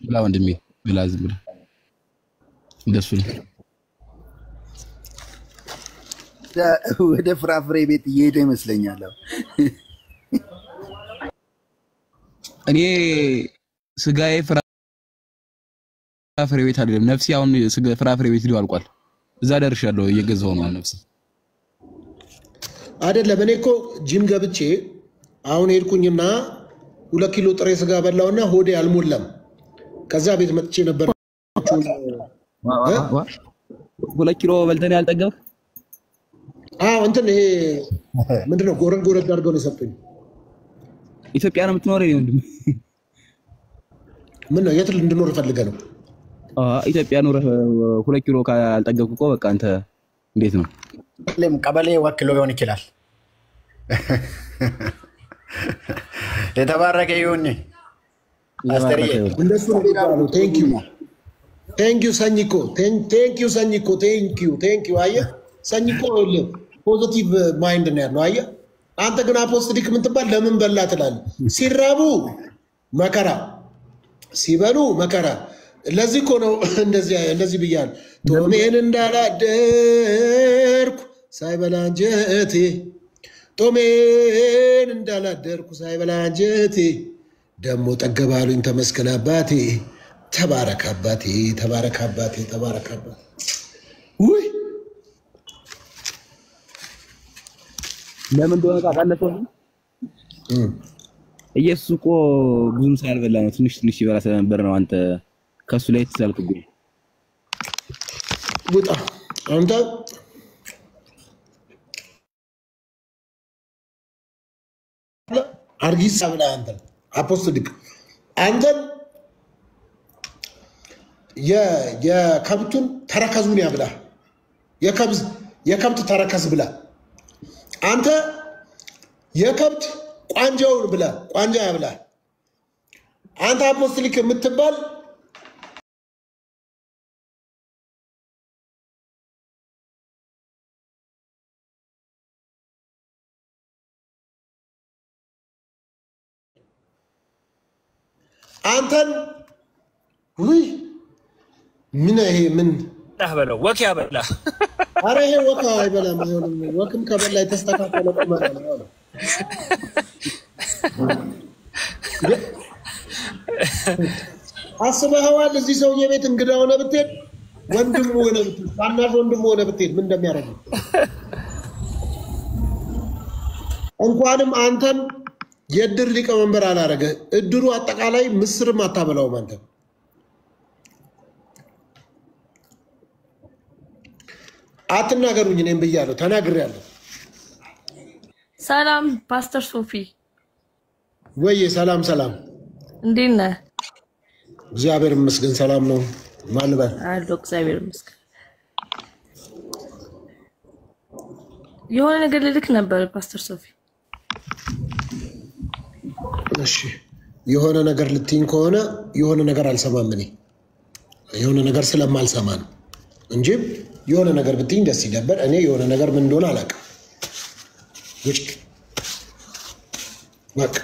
ብላ ወንድሜ ብላ ዝም ብለህ እንደሱ ነው። ወደ ፍራፍሬ ቤት እየሄደ ይመስለኛል። እኔ ስጋዬ ፍራፍሬ ቤት አይደለም ነፍሴ አሁን ፍራፍሬ ቤት ሊው አልቋል። እዛ ደርሻለሁ እየገዛው ነው ነፍሴ አይደለም። እኔ እኮ ጂም ገብቼ አሁን ሄድኩኝና 2 ኪሎ ጥሬ ስጋ በላውና ሆዴ አልሞላም። ከዛ ቤት መጥቼ ነበር 2 ኪሎ በልተን ያልጠገብክ እንትን ይሄ ምንድነው ጎረድ አድርገው ነው የሰጡኝ። ኢትዮጵያ ነው የምትኖረው ወንድም? ምን ነው የት እንድኖር ፈልገህ ነው? ኢትዮጵያ ኖር 2 ኪሎ ካልጠገብክ እኮ በቃ አንተ እንዴት ነው? ቀበሌ ወክሎ ሊሆን ይችላል። የተባረከ ይሁን። አስተርዬ እንደሱ ነው የሚባለው። ቴንክ ዩ ሰኝኮ ቴንክ ዩ አየህ ሰኝኮ ፖዚቲቭ ማይንድ ነው ያለው። አየህ አንተ ግን አፖስቶሊክ የምትባል ለምን በላ ትላለህ? ሲራቡ መከራ ሲበሉ መከራ። ለዚህ እኮ ነው እንደዚህ ብያለሁ። ጦሜን እንዳላደርኩ ሳይበላ አንጀቴ ጦሜን እንዳላደርኩ ሳይበላ አንጀቴ ደሞ ጠገባሉኝ ተመስገን አባቴ ተባረክ አባቴ ተባረክ አባቴ ተባረክ አባቴ። ውይ ለምን እንደሆነ ታውቃለህ? ኢየሱስ እኮ ብዙም ሳይበላ ነው ትንሽ ይበላ ስለነበር ነው አንተ ከሱ ላይ ተሳልክብኝ። ውጣ አንተ አርጊስ ብለህ አንተ አፖስቶሊክ አንተ የከብቱን ተረከዙን ያብላ የከብት ተረከዝ ብላ አንተ የከብት ቋንጃውን ብላ ቋንጃ ያብላ አንተ አፖስቶሊክ የምትባል አንተን ውይ ምን ይሄ ምን አበለው ወክ ያበላ አረ ይሄ ወክ አይበላም አይሆንም ወክም ከበላ የተስተካከለ ቆመራ ነው አስበኸዋል እዚህ ሰውዬ ቤት እንግዳ ሆነ ብትሄድ ወንድም ሆነ ብትሄድ ታናሽ ወንድም ሆነ ብትሄድ ምን እንደሚያደርግ እንኳንም አንተን የድር ሊቀመንበር አላረገ እድሩ አጠቃላይ ምስርም አታበላውም አንተ አትናገሩኝ እኔም ብያለሁ ተናግሬያለሁ ሰላም ፓስተር ሶፊ ወይ ሰላም ሰላም እንዴት ነህ እግዚአብሔር ይመስገን ሰላም ነው ማልበል አሎ እግዚአብሔር ይመስገን የሆነ ነገር ልልክ ነበር ፓስተር ሶፊ እሺ የሆነ ነገር ልትይኝ ከሆነ የሆነ ነገር አልሰማም እኔ የሆነ ነገር ስለማልሰማ ነው እንጂ የሆነ ነገር ብትይኝ ደስ ይለበር እኔ የሆነ ነገር ምን እንደሆነ አላውቅም ውጭ በቃ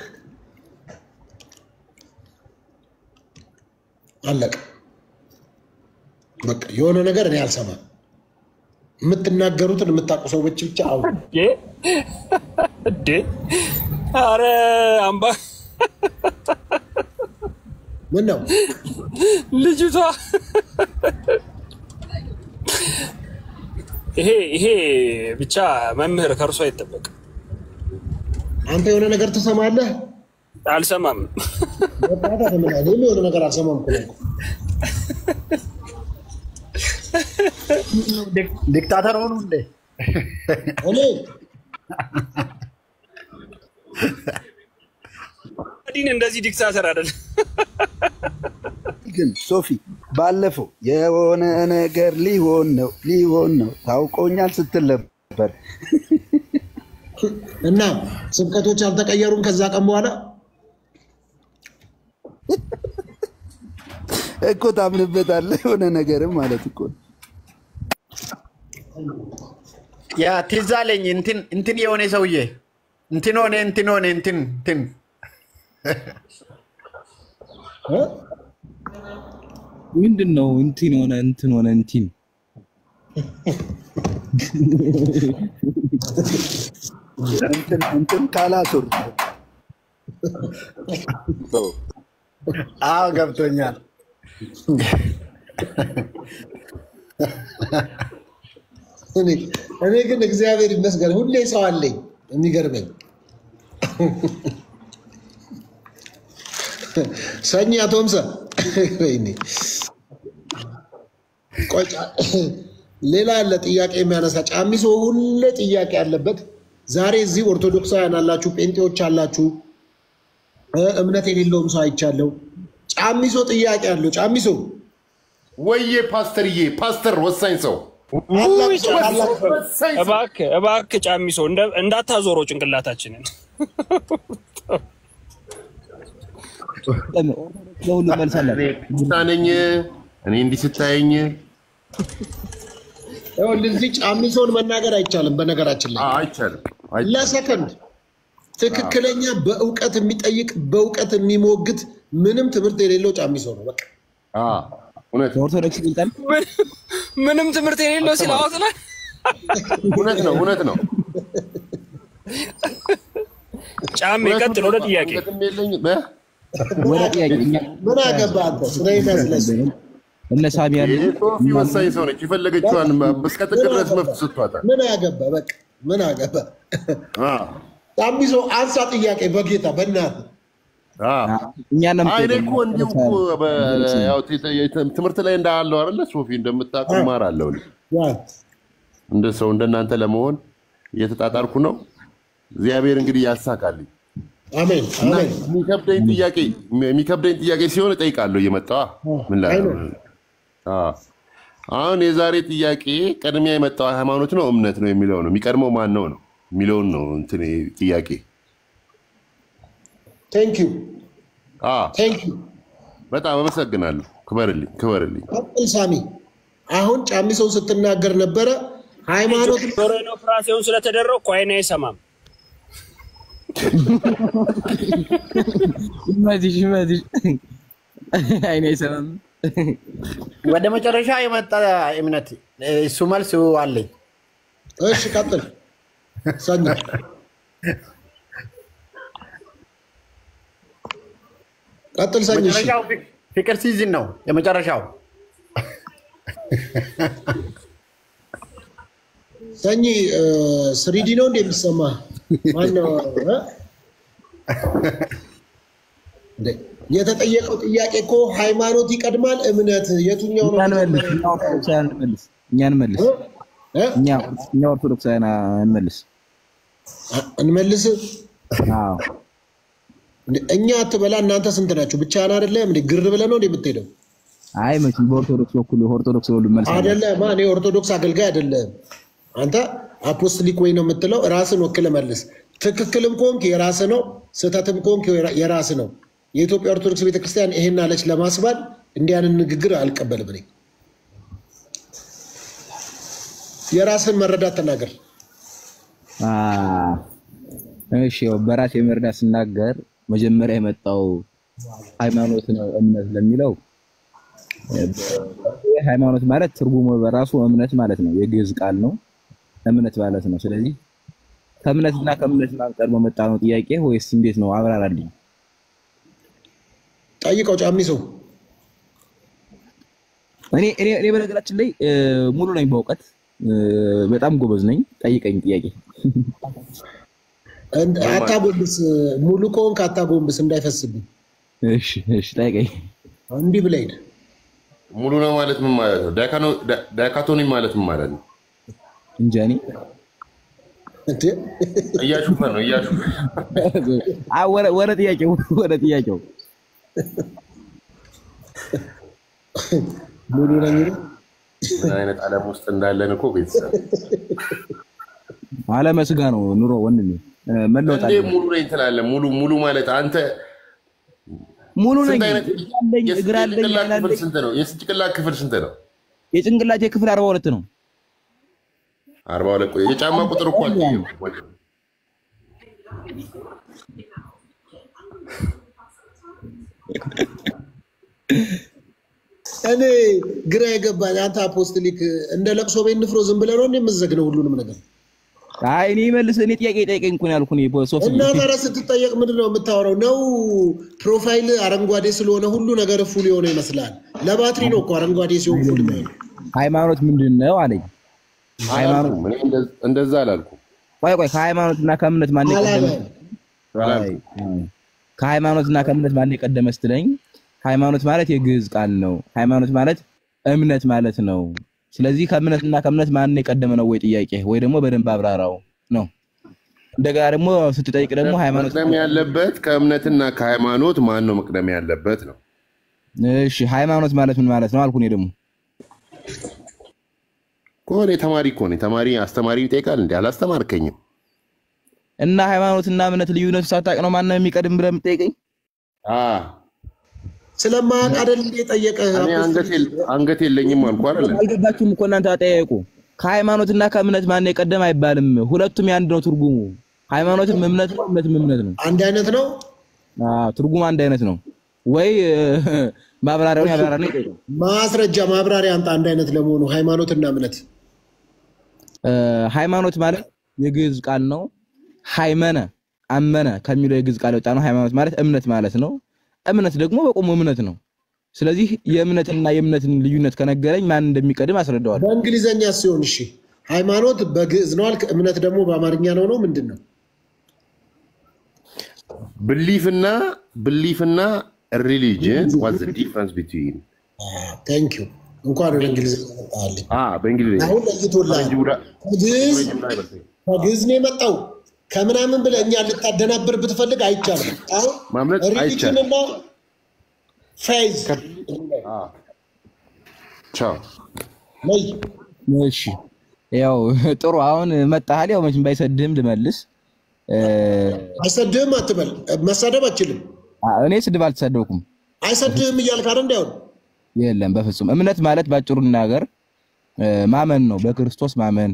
አለቀ በቃ የሆነ ነገር እኔ አልሰማም የምትናገሩትን የምታውቁ ሰዎች ብቻ አው እንዴ አረ አምባ ምን ነው ልጅቷ ይሄ ብቻ መምህር ከርሶ አይጠበቅ አንተ የሆነ ነገር ትሰማለህ አልሰማም ወጣታ ተመላለ የሆነ ነገር አልሰማም ዲክታተር ሆኑ እንዴ እኔ አዲን እንደዚህ ዲክታተር አይደል ግን ሶፊ ባለፈው የሆነ ነገር ሊሆን ነው ታውቆኛል ስትል ነበር እና ስብከቶች አልተቀየሩም ከዛ ቀን በኋላ እኮ ታምንበታለህ የሆነ ነገርም ማለት እኮ ያ ትዝ አለኝ እንትን የሆነ ሰውዬ እንትን ሆነ እንትን ምንድን ነው እንትን ሆነ እንትን ካላሱር አዎ ገብቶኛል እኔ ግን እግዚአብሔር ይመስገን ሁሌ ሰው አለኝ የሚገርመኝ ሰኛ ቶምሳ ወይኔ ቆጫ ሌላ አለ ጥያቄ የሚያነሳ ጫሚሶ ሁሌ ጥያቄ አለበት ዛሬ እዚህ ኦርቶዶክሳውያን አላችሁ ጴንጤዎች አላችሁ እምነት የሌለውም ሰው አይቻለው ጫሚሶ ጥያቄ አለው ጫሚሶ ወይዬ ፓስተርዬ ፓስተር ወሳኝ ሰው እባክህ ጫሚሶ እንዳታዞረው ጭንቅላታችንን ለሁሉ መልሳለሁ ታነኝ እኔ እንዲህ ስታየኝ ለዚህ ጫሚሶን መናገር አይቻልም በነገራችን ላይ አይቻልም ለሰከንድ ትክክለኛ በእውቀት የሚጠይቅ በእውቀት የሚሞግት ምንም ትምህርት የሌለው ጫሚሶ ነው በቃ እውነት ኦርቶዶክስ ይልጣል ምንም ትምህርት የሌለው ሲላውት ነው እውነት ነው ጫሜ ቀጥል ወደ ጥያቄ ምን አገባ አንተ ስለ ይመስለስ እነ ሳሚያን ሶፊ ወሳኝ ሰው ነች የፈለገችዋን እስከ ጥግ ድረስ መብት ሰጥቷታል ምን አገባ በቃ ምን አገባ ጫሚሶ አንሳ ጥያቄ በጌታ በእናትህ አይኔ እኮ እንዲሁ ያው ትምህርት ላይ እንዳለው አይደለ ሶፊ እንደምታውቁ እማራለሁ እንደ ሰው እንደናንተ ለመሆን እየተጣጣርኩ ነው እግዚአብሔር እንግዲህ ያሳካልኝ አሜን አሜን የሚከብደኝ ጥያቄ ሲሆን እጠይቃለሁ እየመጣሁ ምን ላይ አሁን የዛሬ ጥያቄ ቀድሚያ የመጣው ሃይማኖት ነው እምነት ነው የሚለው ነው የሚቀድመው ማን ነው የሚለውን ነው እንትን ጥያቄ ቴንክ ዩ በጣም አመሰግናለሁ። ክበርልኝ። ቀጥል ሳሚ። አሁን ጫሚሶ ስትናገር ነበረ ሃይማኖት ጆሮዬን ኦፕራሲዮን ስለተደረኩ አይኔ አይሰማም። ይመዝሽ አይኔ አይሰማም። ወደ መጨረሻ የመጣ እምነት እሱ መልስ አለኝ። እሺ ቀጥል ሰኝ። ቀጥል ሰኝ። መጨረሻው ፍቅር ሲዝን ነው የመጨረሻው። ሰኝ ስሪዲ ነው እንደሚሰማ ማነው የተጠየቀው ጥያቄ እኮ ሃይማኖት ይቀድማል እምነት የቱኛው ነው? እኛ ኦርቶዶክሳውያን እንመልስ። አዎ እኛ አትበላ። እናንተ ስንት ናችሁ? ብቻህን አይደለም እንዴ? ግር ብለህ ነው እንዴ የምትሄደው? አይ መቼም በኦርቶዶክስ በኩል ኦርቶዶክስ ሁሉ መልስ አይደለም። እኔ ኦርቶዶክስ አገልጋይ አይደለም። አንተ አፖስቶሊክ ወይ ነው የምትለው? ራስን ወክለህ መልስ። ትክክልም ከሆንክ የራስህ ነው፣ ስህተትም ከሆንክ የራስህ ነው። የኢትዮጵያ ኦርቶዶክስ ቤተክርስቲያን ይሄን አለች ለማስባል እንዲህ አይነት ንግግር አልቀበልም። እኔ የራስን መረዳት ተናገር። እሺ በራሴ መረዳት ስናገር መጀመሪያ የመጣው ሃይማኖት ነው እምነት ለሚለው ሃይማኖት ማለት ትርጉሙ በራሱ እምነት ማለት ነው። የግዕዝ ቃል ነው እምነት ማለት ነው። ስለዚህ ከእምነትና ከእምነት ማንቀር በመጣ ነው ጥያቄ ወይስ እንዴት ነው? አብራራልኝ። ጠይቀው ጫሚሶ። እኔ በነገራችን ላይ ሙሉ ነኝ በእውቀት በጣም ጎበዝ ነኝ። ጠይቀኝ ጥያቄ። አታጎንብስ። ሙሉ ከሆንክ አታጎንብስ እንዳይፈስብኝ። እሺ ጠይቀኝ። እንዲህ ብለህ ሂድ። ሙሉ ነው ማለት ምን ማለት ነው? ዳይካቶኒ ማለት ምን ማለት ነው? እንጃ እኔ እያሹፈ ነው። ወደ ጥያቄው ሙሉ ነኝ። ምን አይነት ዓለም ውስጥ እንዳለን እኮ ቤተሰብ ዓለመ ሥጋ ነው ኑሮ ወንድሜ። መለወጥ እንዴ ሙሉ ነኝ ትላለህ? ሙሉ ማለት አንተ ሙሉ ነኝ እግር አለኝ። ስንት ነው የጭንቅላት ክፍል? ስንት ነው የጭንቅላት ክፍል? 42 ነው። 42 የጫማ ቁጥር እኮ አትይም። እኔ ግራ የገባኝ አንተ አፖስቶሊክ እንደ ለቅሶ ቤት ንፍሮ ዝም ብለህ ነው የምትዘግነው ሁሉንም ነገር? አይ እኔ ጥያቄ ጠይቀኝ እኮ ነው ያልኩህ። እኔ ሶፊ እና ታዲያ ስትጠየቅ ምንድን ነው የምታወራው? ነው ፕሮፋይል አረንጓዴ ስለሆነ ሁሉ ነገር ፉል የሆነ ይመስላል። ለባትሪ ነው እኮ አረንጓዴ ሲሆን ፉል ነው። ሃይማኖት ምንድን ነው አለኝ። ሃይማኖት እንደዛ አላልኩም። ቆይ ከሃይማኖትና ከእምነት ማን የቀደመ? ከሃይማኖትና ከእምነት ማን የቀደመ ስትለኝ ሃይማኖት ማለት የግዕዝ ቃል ነው። ሃይማኖት ማለት እምነት ማለት ነው። ስለዚህ ከእምነትና ከእምነት ማን የቀደመ ነው ወይ ጥያቄ? ወይ ደግሞ በደንብ አብራራው ነው። እንደገና ደግሞ ስትጠይቅ ደግሞ ሃይማኖት መቅደም ያለበት ከእምነትና ከሃይማኖት ማን ነው መቅደም ያለበት ነው። እሺ ሃይማኖት ማለት ምን ማለት ነው አልኩ። እኔ ደግሞ ኮኔ ተማሪ አስተማሪ ይጠይቃል እንዴ? አላስተማርከኝም። እና ሃይማኖትና እምነት ልዩነቱ ሳታውቅ ነው ማን ነው የሚቀድም ብለህ የምትጠይቀኝ? ስለማያውቅ አይደል እንዴ ጠየቀህ? እኔ አንገት የለኝም አልኩ አይደል? አልገባችሁም እኮ እናንተ አጠያየቁ። ከሃይማኖትና ከእምነት ማን የቀደም አይባልም። ሁለቱም ያንድ ነው ትርጉሙ። ሃይማኖትም እምነት ነው፣ እምነትም እምነት ነው። አንድ አይነት ነው። ትርጉሙ አንድ አይነት ነው ወይ? ማብራሪያውን ያብራራና ይጠይቃል። ማስረጃ ማብራሪያ አንተ አንድ አይነት ለመሆኑ ሃይማኖትና እምነት። ሃይማኖት ማለት የግዕዝ ቃል ነው። ሃይመነ አመነ ከሚለው የግዕዝ ቃል ወጣ ነው። ሃይማኖት ማለት እምነት ማለት ነው። እምነት ደግሞ በቁሙ እምነት ነው። ስለዚህ የእምነትና የእምነትን ልዩነት ከነገረኝ ማን እንደሚቀድም አስረዳዋለሁ። በእንግሊዘኛ ሲሆን እሺ ሃይማኖት በግዕዝ ነው አልክ፣ እምነት ደግሞ በአማርኛ ነው ምንድነው? beliefና religion what's the difference between? thank you እንኳን ወደ እንግሊዘኛ መጣልኝ። በእንግሊዘኛ አሁን ለይቶላል። ከግዕዝ ነው የመጣው ከምናምን ብለህ እኛ ልታደናብር ብትፈልግ አይቻልም። አሁን ማምለጥ አይቻልም። ፌዝ ቻው ነይ። እሺ ያው ጥሩ አሁን መጣሃል። ያው መቼም ባይሰድህም ልመልስ። አይሰድህም አትበል። መሳደብ አችልም። እኔ ስድብ አልተሳደብኩም። አይሰድህም እያልክ አይደል? እንዳይሆን የለም በፍጹም። እምነት ማለት ባጭሩ ነገር ማመን ነው። በክርስቶስ ማመን፣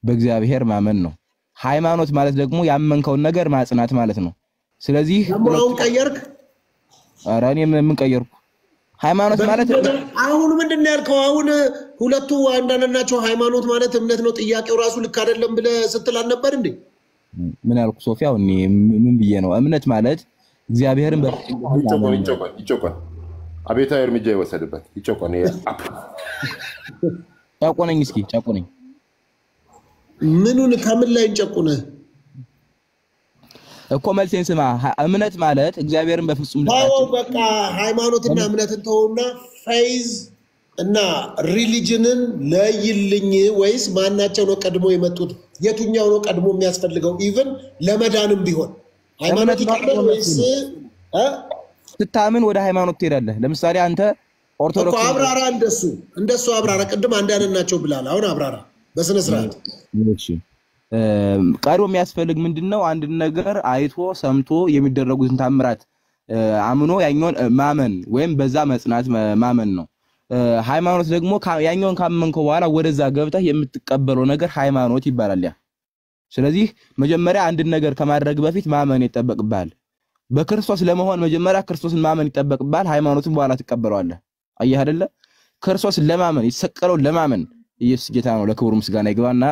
በእግዚአብሔር ማመን ነው። ሃይማኖት ማለት ደግሞ ያመንከውን ነገር ማጽናት ማለት ነው። ስለዚህ አሁን ቀየርክ? ኧረ እኔ ምን ቀየርኩ? ሃይማኖት ማለት አሁን ምንድነው ያልከው? አሁን ሁለቱ አንድ ናቸው። ሃይማኖት ማለት እምነት ነው። ጥያቄው ራሱ ልክ አይደለም ብለህ ስትል አልነበር እንዴ? ምን ያልኩ ሶፊያ? እኔ ምን ብዬ ነው? እምነት ማለት እግዚአብሔርን ይጮቆን አቤታዊ እርምጃ ይወሰድበት። ይጮቆን ጫቆነኝ፣ እስኪ ጫቆነኝ። ምኑን ከምን ላይ እንጨቁነህ እኮ መልሴን ስማ። እምነት ማለት እግዚአብሔርን በፍጹም ልባቸው በቃ ሃይማኖትና እምነትን ተውና ፌዝ እና ሪሊጅንን ለይልኝ። ወይስ ማናቸው ነው ቀድሞ የመጡት? የቱኛው ነው ቀድሞ የሚያስፈልገው? ኢቭን ለመዳንም ቢሆን ሃይማኖት ይቀድማል ወይስ ስታምን ወደ ሃይማኖት ትሄዳለህ? ለምሳሌ አንተ ኦርቶዶክስ አብራራ፣ እንደሱ አብራራ። ቅድም አንድ ናቸው ብላል። አሁን አብራራ በስነ ስርዓት። እሺ ቀድሞ የሚያስፈልግ ምንድነው? አንድ ነገር አይቶ ሰምቶ የሚደረጉትን ታምራት አምኖ ያኛውን ማመን ወይም በዛ መጽናት ማመን ነው። ሃይማኖት ደግሞ ያኛውን ካመንከው በኋላ ወደዛ ገብተህ የምትቀበለው ነገር ሃይማኖት ይባላል። ያ ስለዚህ መጀመሪያ አንድ ነገር ከማድረግ በፊት ማመን ይጠበቅብሃል። በክርስቶስ ለመሆን መጀመሪያ ክርስቶስን ማመን ይጠበቅብሃል። ሃይማኖትን በኋላ ትቀበለዋለህ። አየህ አይደለ? ክርስቶስን ለማመን የተሰቀለውን ለማመን ኢየሱስ ጌታ ነው፣ ለክብሩ ምስጋና ይግባና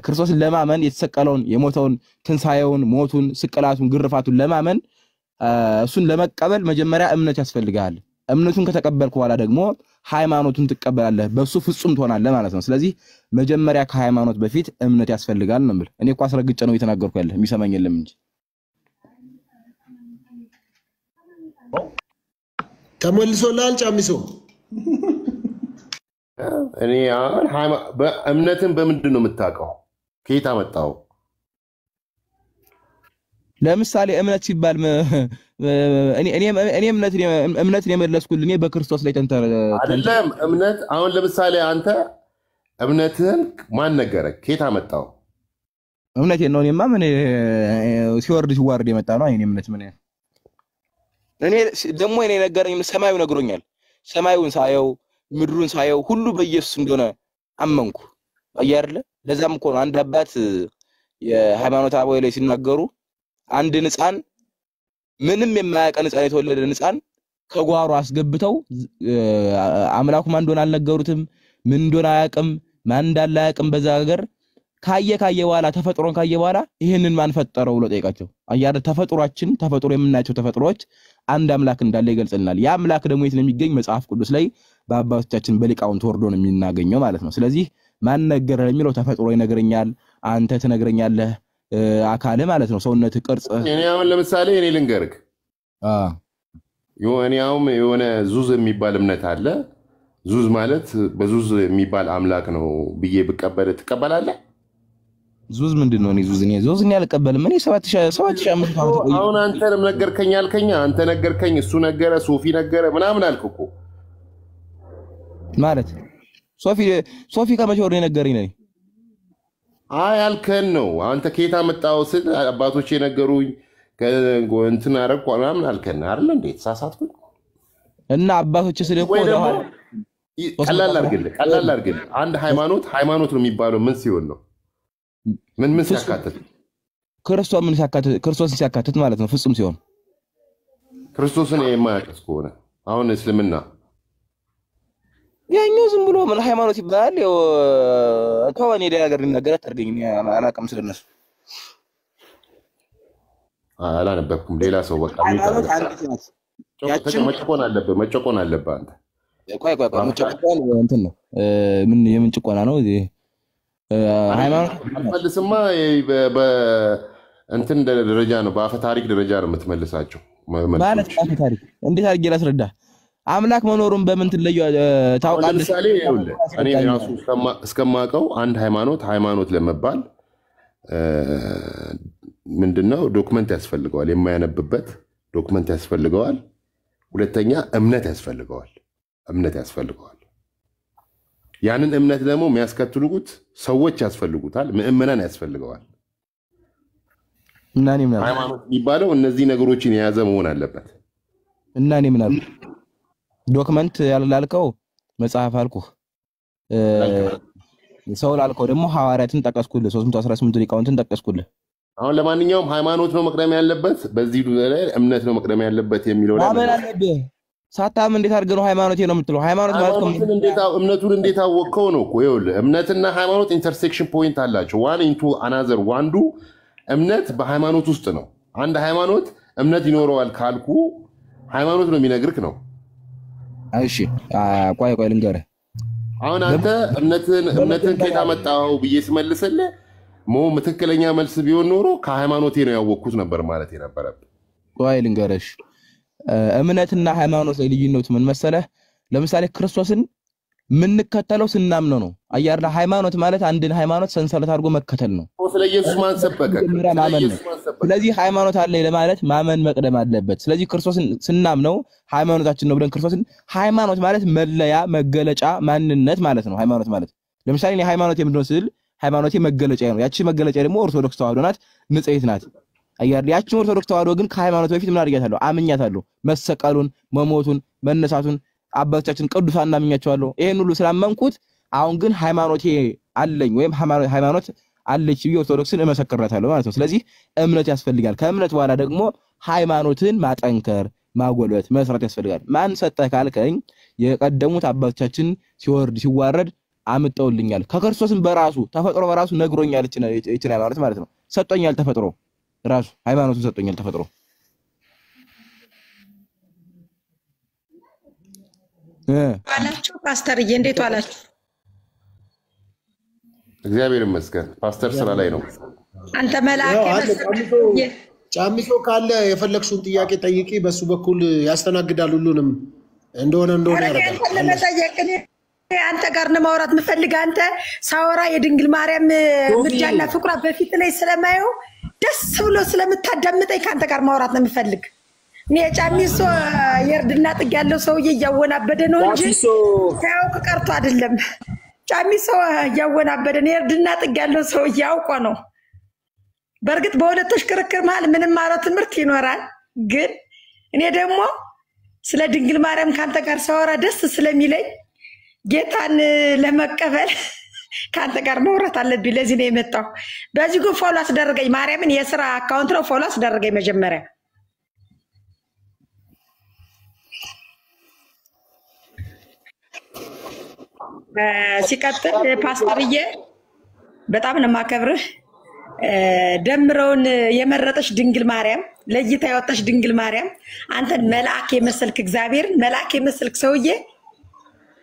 ክርስቶስን ለማመን የተሰቀለውን የሞተውን ትንሳኤውን ሞቱን ስቅላቱን ግርፋቱን ለማመን እሱን ለመቀበል መጀመሪያ እምነት ያስፈልጋል። እምነቱን ከተቀበልክ በኋላ ደግሞ ሃይማኖቱን ትቀበላለህ። በሱ ፍጹም ትሆናለህ ማለት ነው። ስለዚህ መጀመሪያ ከሃይማኖት በፊት እምነት ያስፈልጋል ነው የምልህ። እኔ እኮ አስረግጬ ነው እየተናገርኩ ያለህ፣ የሚሰማኝ የለም እንጂ። ተመልሶልሃል ጫሚሶ? እኔ አሁን እምነትን በምንድን ነው የምታውቀው? ከየት አመጣው? ለምሳሌ እምነት ሲባል እኔ እምነትን የመለስኩልህ እኔ በክርስቶስ ላይ አይደለም። እምነት አሁን ለምሳሌ አንተ እምነትህን ማን ነገረህ? ከየት አመጣው? እምነቴን ነው እኔማ ምን ሲወርድ ሲዋርድ የመጣ ነው። እኔ እምነት ምን እኔ ደግሞ እኔ ነገረኝ፣ ሰማዩ ነግሮኛል። ሰማዩን ሳየው ምድሩን ሳየው ሁሉ በኢየሱስ እንደሆነ አመንኩ። አየህ አይደለ? ለዛም እኮ ነው አንድ አባት የሃይማኖት አበው ላይ ሲናገሩ አንድ ሕፃን ምንም የማያውቅ ሕፃን የተወለደ ሕፃን ከጓሮ አስገብተው አምላኩ ማን እንደሆነ አልነገሩትም። ምን እንደሆነ አያውቅም፣ ማን እንዳለ አያውቅም። በዛ ሀገር ካየ በኋላ ተፈጥሮን ካየ በኋላ ይሄንን ማን ፈጠረው ብሎ ጠይቃቸው። አያረ ተፈጥሯችን ተፈጥሮ የምናያቸው ተፈጥሮች አንድ አምላክ እንዳለ ይገልጽልናል። ያ አምላክ ደግሞ የት ነው የሚገኝ? መጽሐፍ ቅዱስ ላይ በአባቶቻችን በሊቃውንት ወርዶ ነው የሚናገኘው ማለት ነው። ስለዚህ ማን ነገረ የሚለው ተፈጥሮ ይነግረኛል፣ አንተ ትነግረኛለህ፣ አካል ማለት ነው፣ ሰውነት ቅርጽ። እኔ አሁን ለምሳሌ እኔ ልንገርክ የሆነ ዙዝ የሚባል እምነት አለ። ዙዝ ማለት በዙዝ የሚባል አምላክ ነው ብዬ ብቀበል ትቀበላለህ? ዙዝ ምንድን ነው? ዙዝ እኔ አልቀበልም። እኔ 7500 ዓመት ቆይ። አሁን አንተንም ነገርከኝ አልከኝ፣ አንተ ነገርከኝ፣ እሱ ነገረ፣ ሶፊ ነገረ ምናምን አልክ እኮ ማለት ሶፊ ከመቼ ወር የነገረኝ ነኝ? አይ አልከን ነው። አንተ ከየት አመጣው ስል አባቶቼ ነገሩኝ እንትን አደረኩ ምናምን አልከን አይደል እንዴ? ተሳሳትኩኝ እና አባቶቼ ስለ እኮ ቀላል አድርግልህ። አንድ ሃይማኖት ነው የሚባለው ምን ሲሆን ነው? ምን ሲያካትት? ክርስቶስን ሲያካትት ማለት ነው። ፍጹም ሲሆን ክርስቶስን የማያውቅ ከሆነ አሁን እስልምና ያኛው ዝም ብሎ ምን ሃይማኖት ይባላል? ከወኔ ነገር ሊነገር አታርገኝ። አላውቅም ስለነሱ አላነበብኩም። ሌላ ሰው በቃ መጨቆን አለብህ አንተ። ቆይ መጨቆን እንትን ነው። ምን የምን ጭቆና ነው? ሃይማኖት መልስማ በእንትን ደረጃ ነው፣ በአፈ ታሪክ ደረጃ ነው የምትመልሳቸው። ማለት አፈ ታሪክ እንዴት አድርጌ ላስረዳ? አምላክ መኖሩን በምን ትለዩ ታውቃለህ? ለምሳሌ ይኸውልህ እኔ ራሱ እስከማውቀው አንድ ሃይማኖት ለመባል ምንድነው ዶክመንት ያስፈልገዋል፣ የማያነብበት ዶክመንት ያስፈልገዋል። ሁለተኛ እምነት ያስፈልገዋል። ያንን እምነት ደግሞ የሚያስከትሉት ሰዎች ያስፈልጉታል፣ ምእመናን ያስፈልገዋል። እና እኔ ምን አልኩ? ሃይማኖት የሚባለው እነዚህ ነገሮችን የያዘ መሆን አለበት። እና እኔ ምን አልኩ? ዶክመንት ያላልከው መጽሐፍ አልኩህ። ሰው ላልከው ደግሞ ሐዋርያትን ጠቀስኩልህ። 318 ሊቃውንትን ጠቀስኩልህ። አሁን ለማንኛውም ሃይማኖት ነው መቅደም ያለበት፣ በዚህ ላይ እምነት ነው መቅደም ያለበት የሚለው ላይ ማመን አለብህ። ሳታምን እንዴት አድርገህ ነው ሃይማኖቴ ነው የምትለው? ሃይማኖት ማለት እምነቱን እንዴት አወቅከው ነው እኮ። ይኸውልህ እምነትና ሃይማኖት ኢንተርሴክሽን ፖይንት አላቸው። ዋን ኢንቱ አናዘር ዋንዱ እምነት በሃይማኖት ውስጥ ነው። አንድ ሃይማኖት እምነት ይኖረዋል ካልኩ ሃይማኖት ነው የሚነግርክ ነው። እሺ ቆይ ልንገርህ። አሁን አንተ እምነትን ከየት አመጣኸው ብዬ ስመልስልህ ትክክለኛ መልስ ቢሆን ኖሮ ከሃይማኖቴ ነው ያወቅኩት ነበር ማለት የነበረብህ። ቆይ ልንገርሽ፣ እምነትና ሃይማኖት ላይ ልዩነቱ ምን መሰለህ? ለምሳሌ ክርስቶስን የምንከተለው ስናምነው ነው። አያርላ ሃይማኖት ማለት አንድን ሃይማኖት ሰንሰለት አድርጎ መከተል ነው። ስለ ኢየሱስ ማን ሰበከ? ስለዚህ ሃይማኖት አለ ለማለት ማመን መቅደም አለበት። ስለዚህ ክርስቶስን ስናምነው ሃይማኖታችን ነው ብለን ክርስቶስን ሃይማኖት ማለት መለያ፣ መገለጫ፣ ማንነት ማለት ነው። ሃይማኖት ማለት ለምሳሌ እኔ ሃይማኖት የምንድነው ስል ሃይማኖቴ መገለጫ ነው። ያቺ መገለጫ ደግሞ ኦርቶዶክስ ተዋህዶ ናት፣ ንጽሕት ናት። አያር ያቺ ኦርቶዶክስ ተዋህዶ ግን ከሃይማኖት በፊት ምን አድርጋታለሁ? አምኛታለሁ። መሰቀሉን፣ መሞቱን፣ መነሳቱን አባቶቻችን ቅዱሳን እናምኛቸዋለሁ። ይሄን ሁሉ ስላመንኩት አሁን ግን ሃይማኖቴ አለኝ ወይም ሃይማኖት አለች ብዬ ኦርቶዶክስን እመሰክራታለሁ ማለት ነው። ስለዚህ እምነት ያስፈልጋል። ከእምነት በኋላ ደግሞ ሃይማኖትን ማጠንከር፣ ማጎልበት፣ መስራት ያስፈልጋል። ማን ሰጠህ ካልከኝ የቀደሙት አባቶቻችን ሲዋረድ አምጠውልኛል። ከክርስቶስን በራሱ ተፈጥሮ በራሱ ነግሮኛል። እቺ ሃይማኖት ማለት ነው ሰጥቶኛል። ተፈጥሮ ራሱ ሃይማኖቱን ሰጥቶኛል። ተፈጥሮ ዋላችሁ ፓስተርዬ፣ እንዴት ዋላችሁ? እግዚአብሔር ይመስገን። ፓስተር ስራ ላይ ነው። አንተ መልአክ ጫሚሶ ካለ የፈለግሽውን ጥያቄ ጠይቂ፣ በሱ በኩል ያስተናግዳል። ሁሉንም እንደሆነ ያደርጋል። አንተ ጋር ነው ማውራት የምፈልግ። አንተ ሳወራ የድንግል ማርያም ምርጃና ፍቅሯ በፊት ላይ ስለማየው ደስ ብሎ ስለምታዳምጠኝ ከአንተ ጋር ማውራት ነው የምፈልግ። እኔ ጫሚሶ የእርድና ጥግ ያለው ሰውዬ እያወናበደ ነው እንጂ ሳያውቅ ቀርቶ አይደለም። ጫሚሶ እያወናበደ ነው። የእርድና ጥግ ያለው ሰውዬ አውቆ ነው። በእርግጥ በሁለቶች ክርክር መሀል ምንም ማረው ትምህርት ይኖራል። ግን እኔ ደግሞ ስለ ድንግል ማርያም ከአንተ ጋር ሳወራ ደስ ስለሚለኝ ጌታን ለመቀበል ከአንተ ጋር ማውራት አለብኝ። ለዚህ ነው የመጣው። በዚህ ግን ፎሎ አስደረገኝ። ማርያምን የስራ አካውንት ነው ፎሎ አስደረገኝ መጀመሪያ። ሲቀጥል ፓስተርዬ በጣም ነው የማከብርህ። ደምረውን የመረጠች ድንግል ማርያም፣ ለይታ ያወጣች ድንግል ማርያም፣ አንተን መልአክ የመሰልክ እግዚአብሔርን መልአክ የመሰልክ ሰውዬ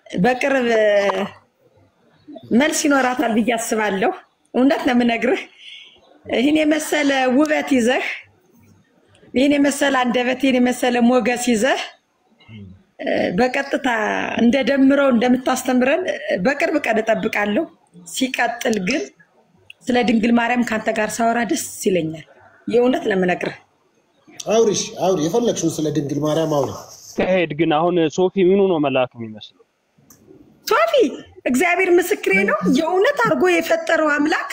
በቅርብ መልስ ይኖራታል ብዬ አስባለሁ። እውነት ነው የምነግርህ። ይህን የመሰለ ውበት ይዘህ፣ ይህን የመሰለ አንደበት፣ ይህን የመሰለ ሞገስ ይዘህ በቀጥታ እንደ ደምረው እንደምታስተምረን በቅርብ ቀን እጠብቃለሁ። ሲቀጥል ግን ስለ ድንግል ማርያም ካንተ ጋር ሳወራ ደስ ይለኛል። የእውነት ነው የምነግርህ። አውሪ የፈለግሽውን ስለ ድንግል ማርያም አውሪ። ከሄድ ግን አሁን ሶፊ ምኑ ነው መልአክ የሚመስለው? ሶፊ እግዚአብሔር ምስክሬ ነው። የእውነት አድርጎ የፈጠረው አምላክ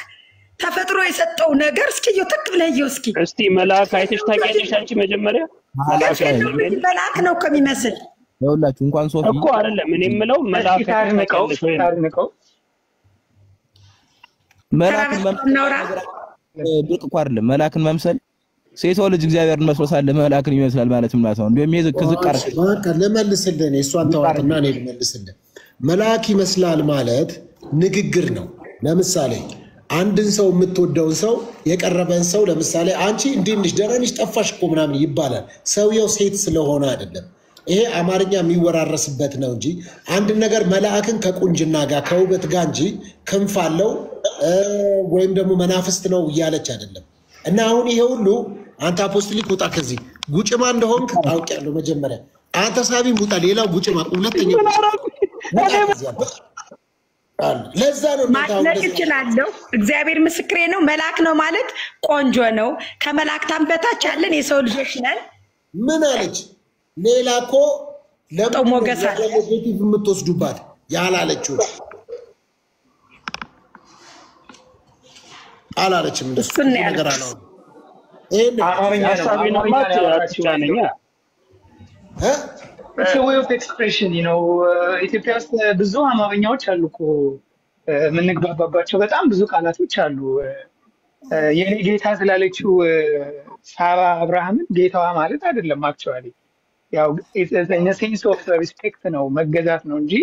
ተፈጥሮ የሰጠው ነገር እስኪ ተክ ብለህ እስቲ መልአክ አይተሽ ታውቂያለሽ አንቺ? መጀመሪያ መልአክ ነው እኮ የሚመስል ይኸውላችሁ። እንኳን ሶፊ እኮ አይደለም እኔ የምለው መልአክ ታርንቀው መልአክን ብርቅ እኮ አይደለም። መልአክን መምሰል ሴቶ ልጅ እግዚአብሔርን መስሎ ሳለ መልአክን ይመስላል ማለት ምን ማለት ነው? እንደውም ይሄ ዝቅ አርክ በቃ ልመልስልህ። እሷን ተዋትና እኔ ልመልስልህ። መልአክ ይመስላል ማለት ንግግር ነው። ለምሳሌ አንድን ሰው የምትወደውን ሰው የቀረበን ሰው ለምሳሌ አንቺ እንዴት ነሽ ደህና ነሽ ጠፋሽ እኮ ምናምን ይባላል። ሰውየው ሴት ስለሆነ አይደለም። ይሄ አማርኛ የሚወራረስበት ነው እንጂ አንድ ነገር መልአክን ከቁንጅና ጋር ከውበት ጋር እንጂ ክንፍ አለው ወይም ደግሞ መናፍስት ነው እያለች አይደለም። እና አሁን ይሄ ሁሉ አንተ አፖስቶሊክ ውጣ ከዚህ ጉጭማ እንደሆንክ አውቄያለሁ። መጀመሪያ አንተ ሳቢ ውጣ፣ ሌላው ጉጭማ፣ ሁለተኛ ለዛ ነው ማድነቅ እችላለሁ። እግዚአብሔር ምስክሬ ነው። መልአክ ነው ማለት ቆንጆ ነው። ከመላእክታን በታች ያለን የሰው ልጆች ነን። ምን አለች? ሌላ እኮ ለሞገሳል ኔጌቲቭ የምትወስዱባት ያላለችው አላለችም። እንደሱ ነገር አለው አማርኛ ነው ሀሳቤን አማርኛ ማት ነው አትጫነኛ It's a way of expression, you know. ኢትዮጵያ ውስጥ ብዙ አማርኛዎች አሉ እኮ የምንግባባባቸው በጣም ብዙ ቃላቶች አሉ። የኔ ጌታ ስላለችው ሳራ አብርሃምን ጌታዋ ማለት አይደለም አክቹዋሊ ያው in a sense of respect ነው መገዛት ነው እንጂ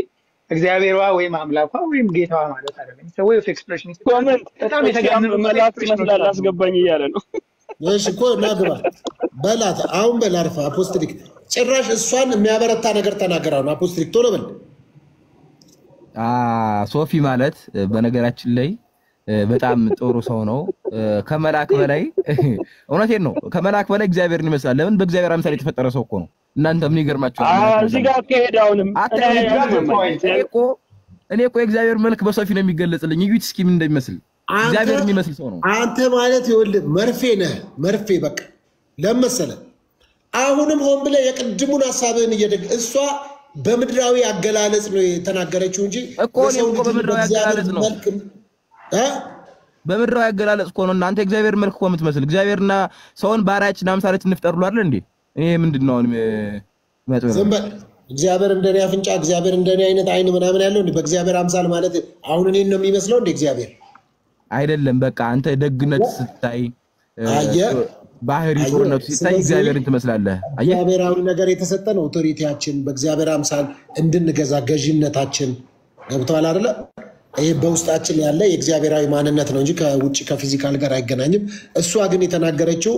እግዚአብሔርዋ ወይም አምላኳ ወይም ጌታዋ ማለት አይደለም። It's a way of expression. ኮመንት በጣም የተጋነኑ መላእክት መስላል አስገባኝ እያለ ነው። እሺ እኮ ናግባ በላት አሁን በላርፋ አፖስቶሊክ ጭራሽ እሷን የሚያበረታ ነገር ተናገራው ነው አፖስቶሊክ ቶሎ በል ሶፊ ማለት በነገራችን ላይ በጣም ጥሩ ሰው ነው ከመላክ በላይ እውነቴን ነው ከመላክ በላይ እግዚአብሔርን ይመስላል ለምን በእግዚአብሔር አምሳል የተፈጠረ ሰው እኮ ነው እናንተ ምን ይገርማችኋል እዚህ ጋር ከሄዳውንም እኔ እኮ የእግዚአብሔር መልክ በሶፊ ነው የሚገለጽልኝ እዩት እስኪ ምን እንደሚመስል እግዚአብሔር የሚመስል ሰው ነው አንተ ማለት ይኸውልህ መርፌ ነህ መርፌ በቃ ለምሳሌ አሁንም ሆን ብለ የቅድሙን ሐሳብህን እየደግ እሷ በምድራዊ አገላለጽ ነው የተናገረችው እንጂ እኮ ነው በምድራዊ አገላለጽ ነው በምድራዊ አገላለጽ እኮ ነው እናንተ እግዚአብሔር መልክ እኮ የምትመስል እግዚአብሔርና ሰውን ባሪያችን አምሳለት እንፍጠርሉ አይደል እንዴ ይሄ ምንድነው መጥበብ ዘንበል እግዚአብሔር እንደኔ አፍንጫ እግዚአብሔር እንደኔ አይነት አይን ምናምን ያለው እንዴ በእግዚአብሔር አምሳል ማለት አሁን እኔን ነው የሚመስለው እንዴ እግዚአብሔር አይደለም በቃ አንተ ደግነት ስታይ ባህሪ ጦርነቱ ሲታይ እግዚአብሔርን ትመስላለህ እግዚአብሔራዊ ነገር የተሰጠን ኦቶሪቲያችን በእግዚአብሔር አምሳል እንድንገዛ ገዢነታችን ገብቷል አይደለ ይሄ በውስጣችን ያለ የእግዚአብሔራዊ ማንነት ነው እንጂ ከውጪ ከፊዚካል ጋር አይገናኝም እሷ ግን የተናገረችው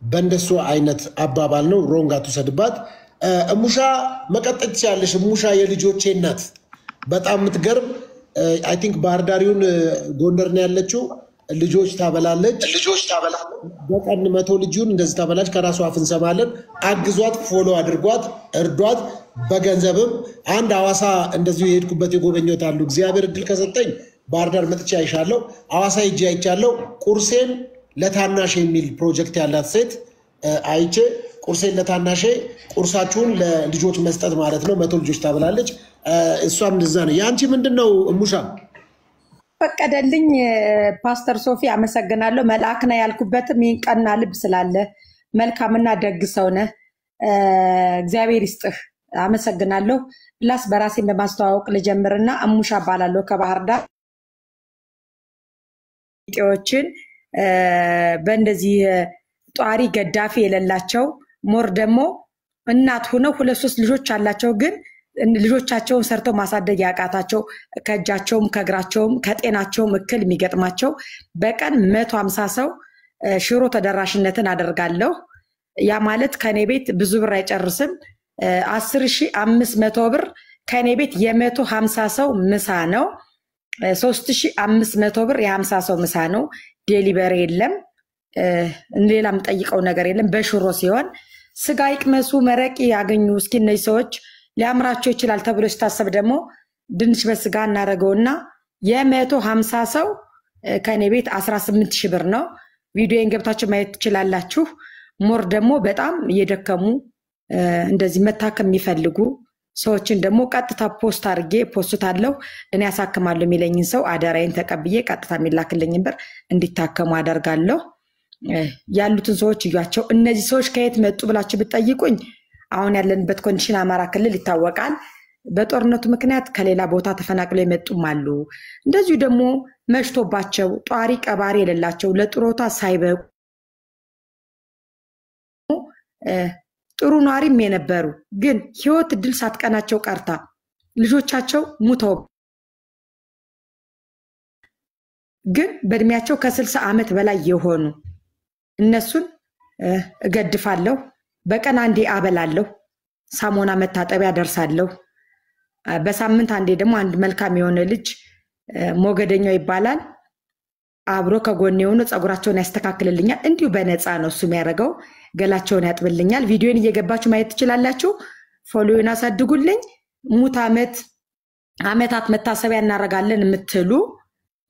በእንደሱ አይነት አባባል ነው ሮንግ አትውሰድባት እሙሻ መቀጠል ትችላለሽ እሙሻ የልጆቼ እናት በጣም የምትገርም አይ ቲንክ ባህርዳሪውን ጎንደር ነው ያለችው ልጆች ታበላለች በቀን 100 ልጅውን እንደዚህ ታበላለች ከራሷ አፍን ሰማለን አግዟት ፎሎ አድርጓት እርዷት በገንዘብም አንድ አዋሳ እንደዚሁ የሄድኩበት የጎበኘሁት አሉ እግዚአብሔር እድል ከሰጠኝ ባህርዳር መጥቼ አይሻለሁ አዋሳ ሄጄ አይቻለሁ ቁርሴን ለታናሽ የሚል ፕሮጀክት ያላት ሴት አይቼ ቁርሴን ለታናሽ ቁርሳችሁን ለልጆች መስጠት ማለት ነው 100 ልጆች ታበላለች እሷም እንደዛ ነው ያንቺ ምንድነው እሙሻ ፈቀደልኝ ፓስተር ሶፊ አመሰግናለሁ መልአክ ነው ያልኩበትም ይንቀና ልብ ስላለ መልካምና ደግ ሰው ነህ እግዚአብሔር ይስጥህ አመሰግናለሁ ፕላስ በራሴን በማስተዋወቅ ልጀምርና እሙሻ ባላለሁ ከባህር ዳር ጤዎችን በእንደዚህ ጧሪ ገዳፊ የሌላቸው ሞር ደግሞ እናት ሆነው 2-3 ልጆች አላቸው ግን ልጆቻቸውን ሰርተው ማሳደግ ያቃታቸው ከእጃቸውም ከእግራቸውም ከጤናቸውም እክል የሚገጥማቸው በቀን 150 ሰው ሽሮ ተደራሽነትን አደርጋለሁ ያ ማለት ከኔ ቤት ብዙ ብር አይጨርስም 10500 ብር ከኔ ቤት የ150 ሰው ምሳ ነው 3500 ብር የ50 ሰው ምሳ ነው ዴሊቨሪ የለም ሌላም ጠይቀው ነገር የለም በሽሮ ሲሆን ስጋ ይቅመሱ መረቂ ያገኙ እስኪ እነዚህ ሰዎች ሊያምራቸው ይችላል ተብሎ ሲታሰብ ደግሞ ድንች በስጋ እናረጋውና የ150 ሰው ከኔ ቤት 18000 ብር ነው ቪዲዮን ገብታችሁ ማየት ትችላላችሁ ሞር ደግሞ በጣም እየደከሙ እንደዚህ መታከም የሚፈልጉ ሰዎችን ደግሞ ቀጥታ ፖስት አድርጌ ፖስታለሁ እኔ ያሳክማለሁ የሚለኝን ሰው አደራዬን ተቀብዬ ቀጥታ የሚላክልኝን ብር እንዲታከሙ አደርጋለሁ ያሉትን ሰዎች እያቸው እነዚህ ሰዎች ከየት መጡ ብላችሁ ብትጠይቁኝ አሁን ያለንበት ኮንዲሽን አማራ ክልል ይታወቃል በጦርነቱ ምክንያት ከሌላ ቦታ ተፈናቅለው የመጡም አሉ እንደዚሁ ደግሞ መሽቶባቸው ጧሪ ቀባሪ የሌላቸው ለጥሮታ ሳይበቁ ጥሩ ኗሪም የነበሩ ግን ህይወት ድል ሳትቀናቸው ቀርታ ልጆቻቸው ሙተው ግን በእድሜያቸው ከ60 ዓመት በላይ የሆኑ እነሱን እገድፋለሁ በቀን አንዴ አበላለሁ ሳሞና መታጠቢያ ደርሳለሁ በሳምንት አንዴ ደግሞ አንድ መልካም የሆነ ልጅ ሞገደኛው ይባላል አብሮ ከጎን የሆነ ጸጉራቸውን ያስተካክልልኛል እንዲሁ በነፃ ነው እሱ የሚያደርገው ገላቸውን ያጥብልኛል ቪዲዮን እየገባችሁ ማየት ትችላላችሁ ፎሎውን አሳድጉልኝ ሙት አመታት መታሰቢያ እናረጋለን የምትሉ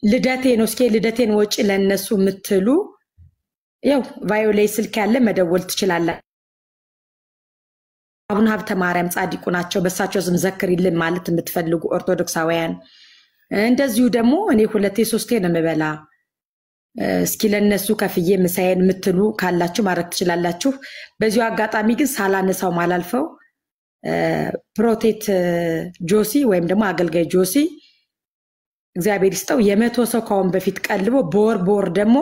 ልደቴ ነው እስኪ ልደቴን ወጪ ለነሱ የምትሉ ያው ቫዮሌት ስልክ ያለ መደወል ትችላላችሁ አቡነ ሀብተ ማርያም ጻድቁ ናቸው በሳቸው ስም ዘክሪልን ማለት የምትፈልጉ ኦርቶዶክሳውያን እንደዚሁ ደግሞ እኔ 2-3 ነው የምበላ እስኪ ለነሱ ከፍዬ ምሳዬን ምትሉ ካላችሁ ማድረግ ትችላላችሁ። በዚሁ አጋጣሚ ግን ሳላነሳው ማላልፈው ፕሮቴት ጆሲ ወይም ደግሞ አገልጋይ ጆሲ እግዚአብሔር ይስጠው 100 ሰው ካሁን በፊት ቀልቦ በወር ደግሞ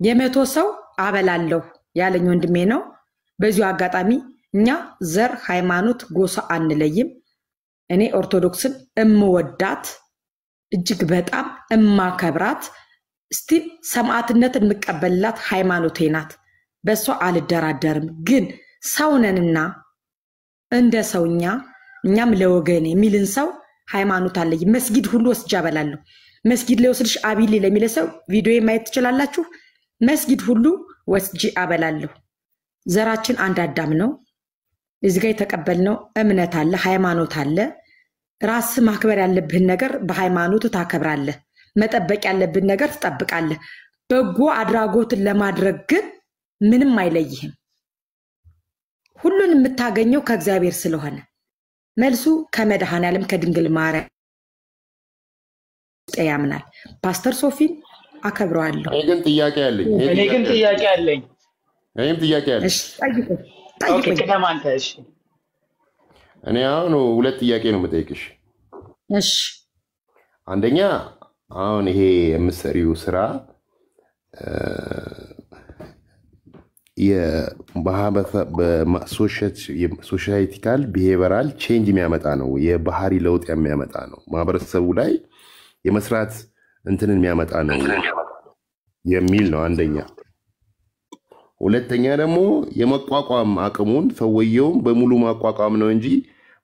100 ሰው አበላለሁ ያለኝ ወንድሜ ነው። በዚሁ አጋጣሚ እኛ ዘር ሃይማኖት ጎሳ አንለይም። እኔ ኦርቶዶክስን እምወዳት እጅግ በጣም እማከብራት ስቲል ሰማዕትነትን የምቀበልላት ሃይማኖቴ ናት። በሷ አልደራደርም። ግን ሰውነንና እንደ ሰውኛ እኛም ለወገኔ የሚልን ሰው ሃይማኖት አለኝ። መስጊድ ሁሉ ወስጃ አበላለሁ። መስጊድ ላይ ወስድሽ አቢሊ ለሚለ ሰው ቪዲዮ ማየት ትችላላችሁ። መስጊድ ሁሉ ወስጂ አበላለሁ። ዘራችን አንድ አዳም ነው። እዚህ ጋር የተቀበልነው እምነት አለ፣ ሃይማኖት አለ። ራስ ማክበር ያለብህን ነገር በሃይማኖት ታከብራለህ። መጠበቅ ያለብን ነገር ትጠብቃለህ። በጎ አድራጎትን ለማድረግ ግን ምንም አይለይህም። ሁሉን የምታገኘው ከእግዚአብሔር ስለሆነ መልሱ ከመድኃኔዓለም ከድንግል ማርያም ያምናል። ፓስተር ሶፊን አከብረዋለሁ። እኔ ግን ጥያቄ አለኝ። እኔም ጥያቄ አለኝ። እሺ ጠይቁኝ። ቅደም አንተ። እሺ እኔ አሁን ሁለት ጥያቄ ነው የምጠይቅሽ። እሺ አንደኛ አሁን ይሄ የምትሰሪው ስራ የሶሻይቲካል ቢሄቨራል ቼንጅ የሚያመጣ ነው፣ የባህሪ ለውጥ የሚያመጣ ነው፣ ማህበረሰቡ ላይ የመስራት እንትንን የሚያመጣ ነው የሚል ነው አንደኛ። ሁለተኛ ደግሞ የመቋቋም አቅሙን ሰውየውም በሙሉ ማቋቋም ነው እንጂ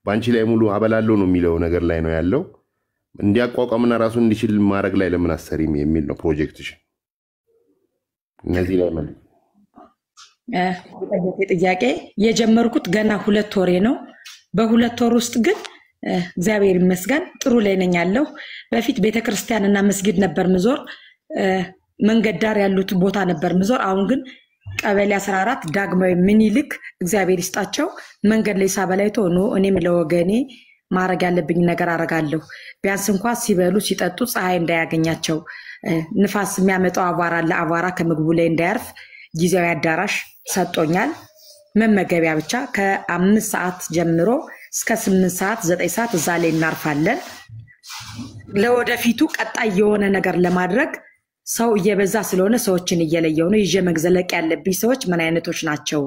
በአንቺ ላይ ሙሉ አበላለው ነው የሚለው ነገር ላይ ነው ያለው። እንዲያቋቋምና ራሱን እንዲችል ማድረግ ላይ ለምን አሰሪም የሚል ነው ፕሮጀክትሽ። እነዚህ ላይ ማለት ጥያቄ የጀመርኩት ገና 2 ወሬ ነው። በ2 ወር ውስጥ ግን እግዚአብሔር ይመስገን ጥሩ ላይ ነኝ ያለው። በፊት ቤተክርስቲያንና መስጊድ ነበር ምዞር፣ መንገድ ዳር ያሉት ቦታ ነበር ምዞር። አሁን ግን ቀበሌ 14 ዳግማዊ ምኒልክ እግዚአብሔር ይስጣቸው መንገድ ላይ ሳበላይቶ ነው እኔም ለወገኔ ማረግ ያለብኝ ነገር አረጋለሁ። ቢያንስ እንኳን ሲበሉ ሲጠጡ ፀሐይ እንዳያገኛቸው፣ ንፋስ የሚያመጣው አቧራ ለአቧራ ከምግቡ ላይ እንዳያርፍ ጊዜያዊ አዳራሽ ሰጥቶኛል። መመገቢያ ብቻ ከ5 ሰዓት ጀምሮ እስከ 8 ሰዓት 9 ሰዓት እዛ ላይ እናርፋለን። ለወደፊቱ ቀጣይ የሆነ ነገር ለማድረግ ሰው እየበዛ ስለሆነ ሰዎችን እየለየው ነው። ይዤ መግዘለቅ ያለብኝ ሰዎች ምን አይነቶች ናቸው?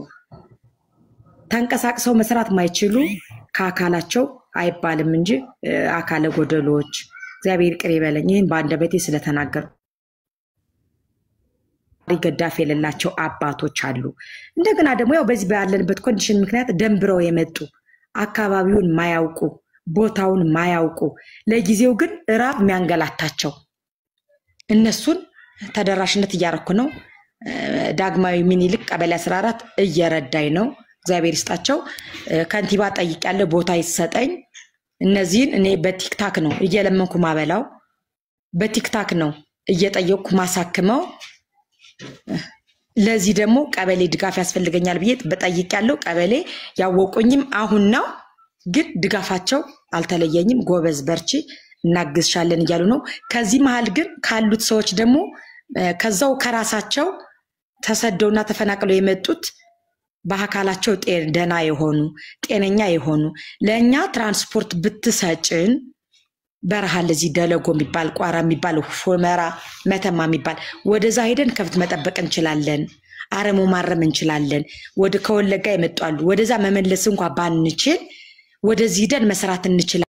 ተንቀሳቅሰው መስራት ማይችሉ ከአካላቸው አይባልም እንጂ አካለ ጎደሎች እግዚአብሔር ቅር ይበለኝ። ይህን በአንደበቴ ስለተናገሩ ገዳፍ የሌላቸው አባቶች አሉ። እንደገና ደግሞ ያው በዚህ ባለንበት ኮንዲሽን ምክንያት ደንብረው የመጡ አካባቢውን ማያውቁ ቦታውን ማያውቁ ለጊዜው ግን ራብ የሚያንገላታቸው እነሱን ተደራሽነት እያረኩ ነው። ዳግማዊ ምኒልክ ቀበሌ 14 እየረዳኝ ነው። እግዚአብሔር ይስጣቸው። ከንቲባ ጠይቄያለሁ ቦታ ይሰጠኝ። እነዚህን እኔ በቲክታክ ነው እየለመንኩ ማበላው፣ በቲክታክ ነው እየጠየቅኩ ማሳክመው። ለዚህ ደግሞ ቀበሌ ድጋፍ ያስፈልገኛል ብዬ በጠይቄያለሁ። ቀበሌ ያወቁኝም አሁን ነው፣ ግን ድጋፋቸው አልተለየኝም። ጎበዝ በርቺ እናግዝሻለን እያሉ ነው። ከዚህ መሃል ግን ካሉት ሰዎች ደግሞ ከዛው ከራሳቸው ተሰደውና ተፈናቅለው የመጡት በአካላቸው ደህና የሆኑ ጤነኛ የሆኑ ለእኛ ትራንስፖርት ብትሰጭን በረሃ ለዚህ ደለጎ የሚባል ቋራ የሚባል ፎመራ መተማ የሚባል ወደዛ ሄደን ከብት መጠበቅ እንችላለን፣ አረሞ ማረም እንችላለን። ወደ ከወለጋ ይመጣሉ። ወደዛ መመለስ እንኳን ባንችል ወደዚህ ሄደን መስራት እንችላለን።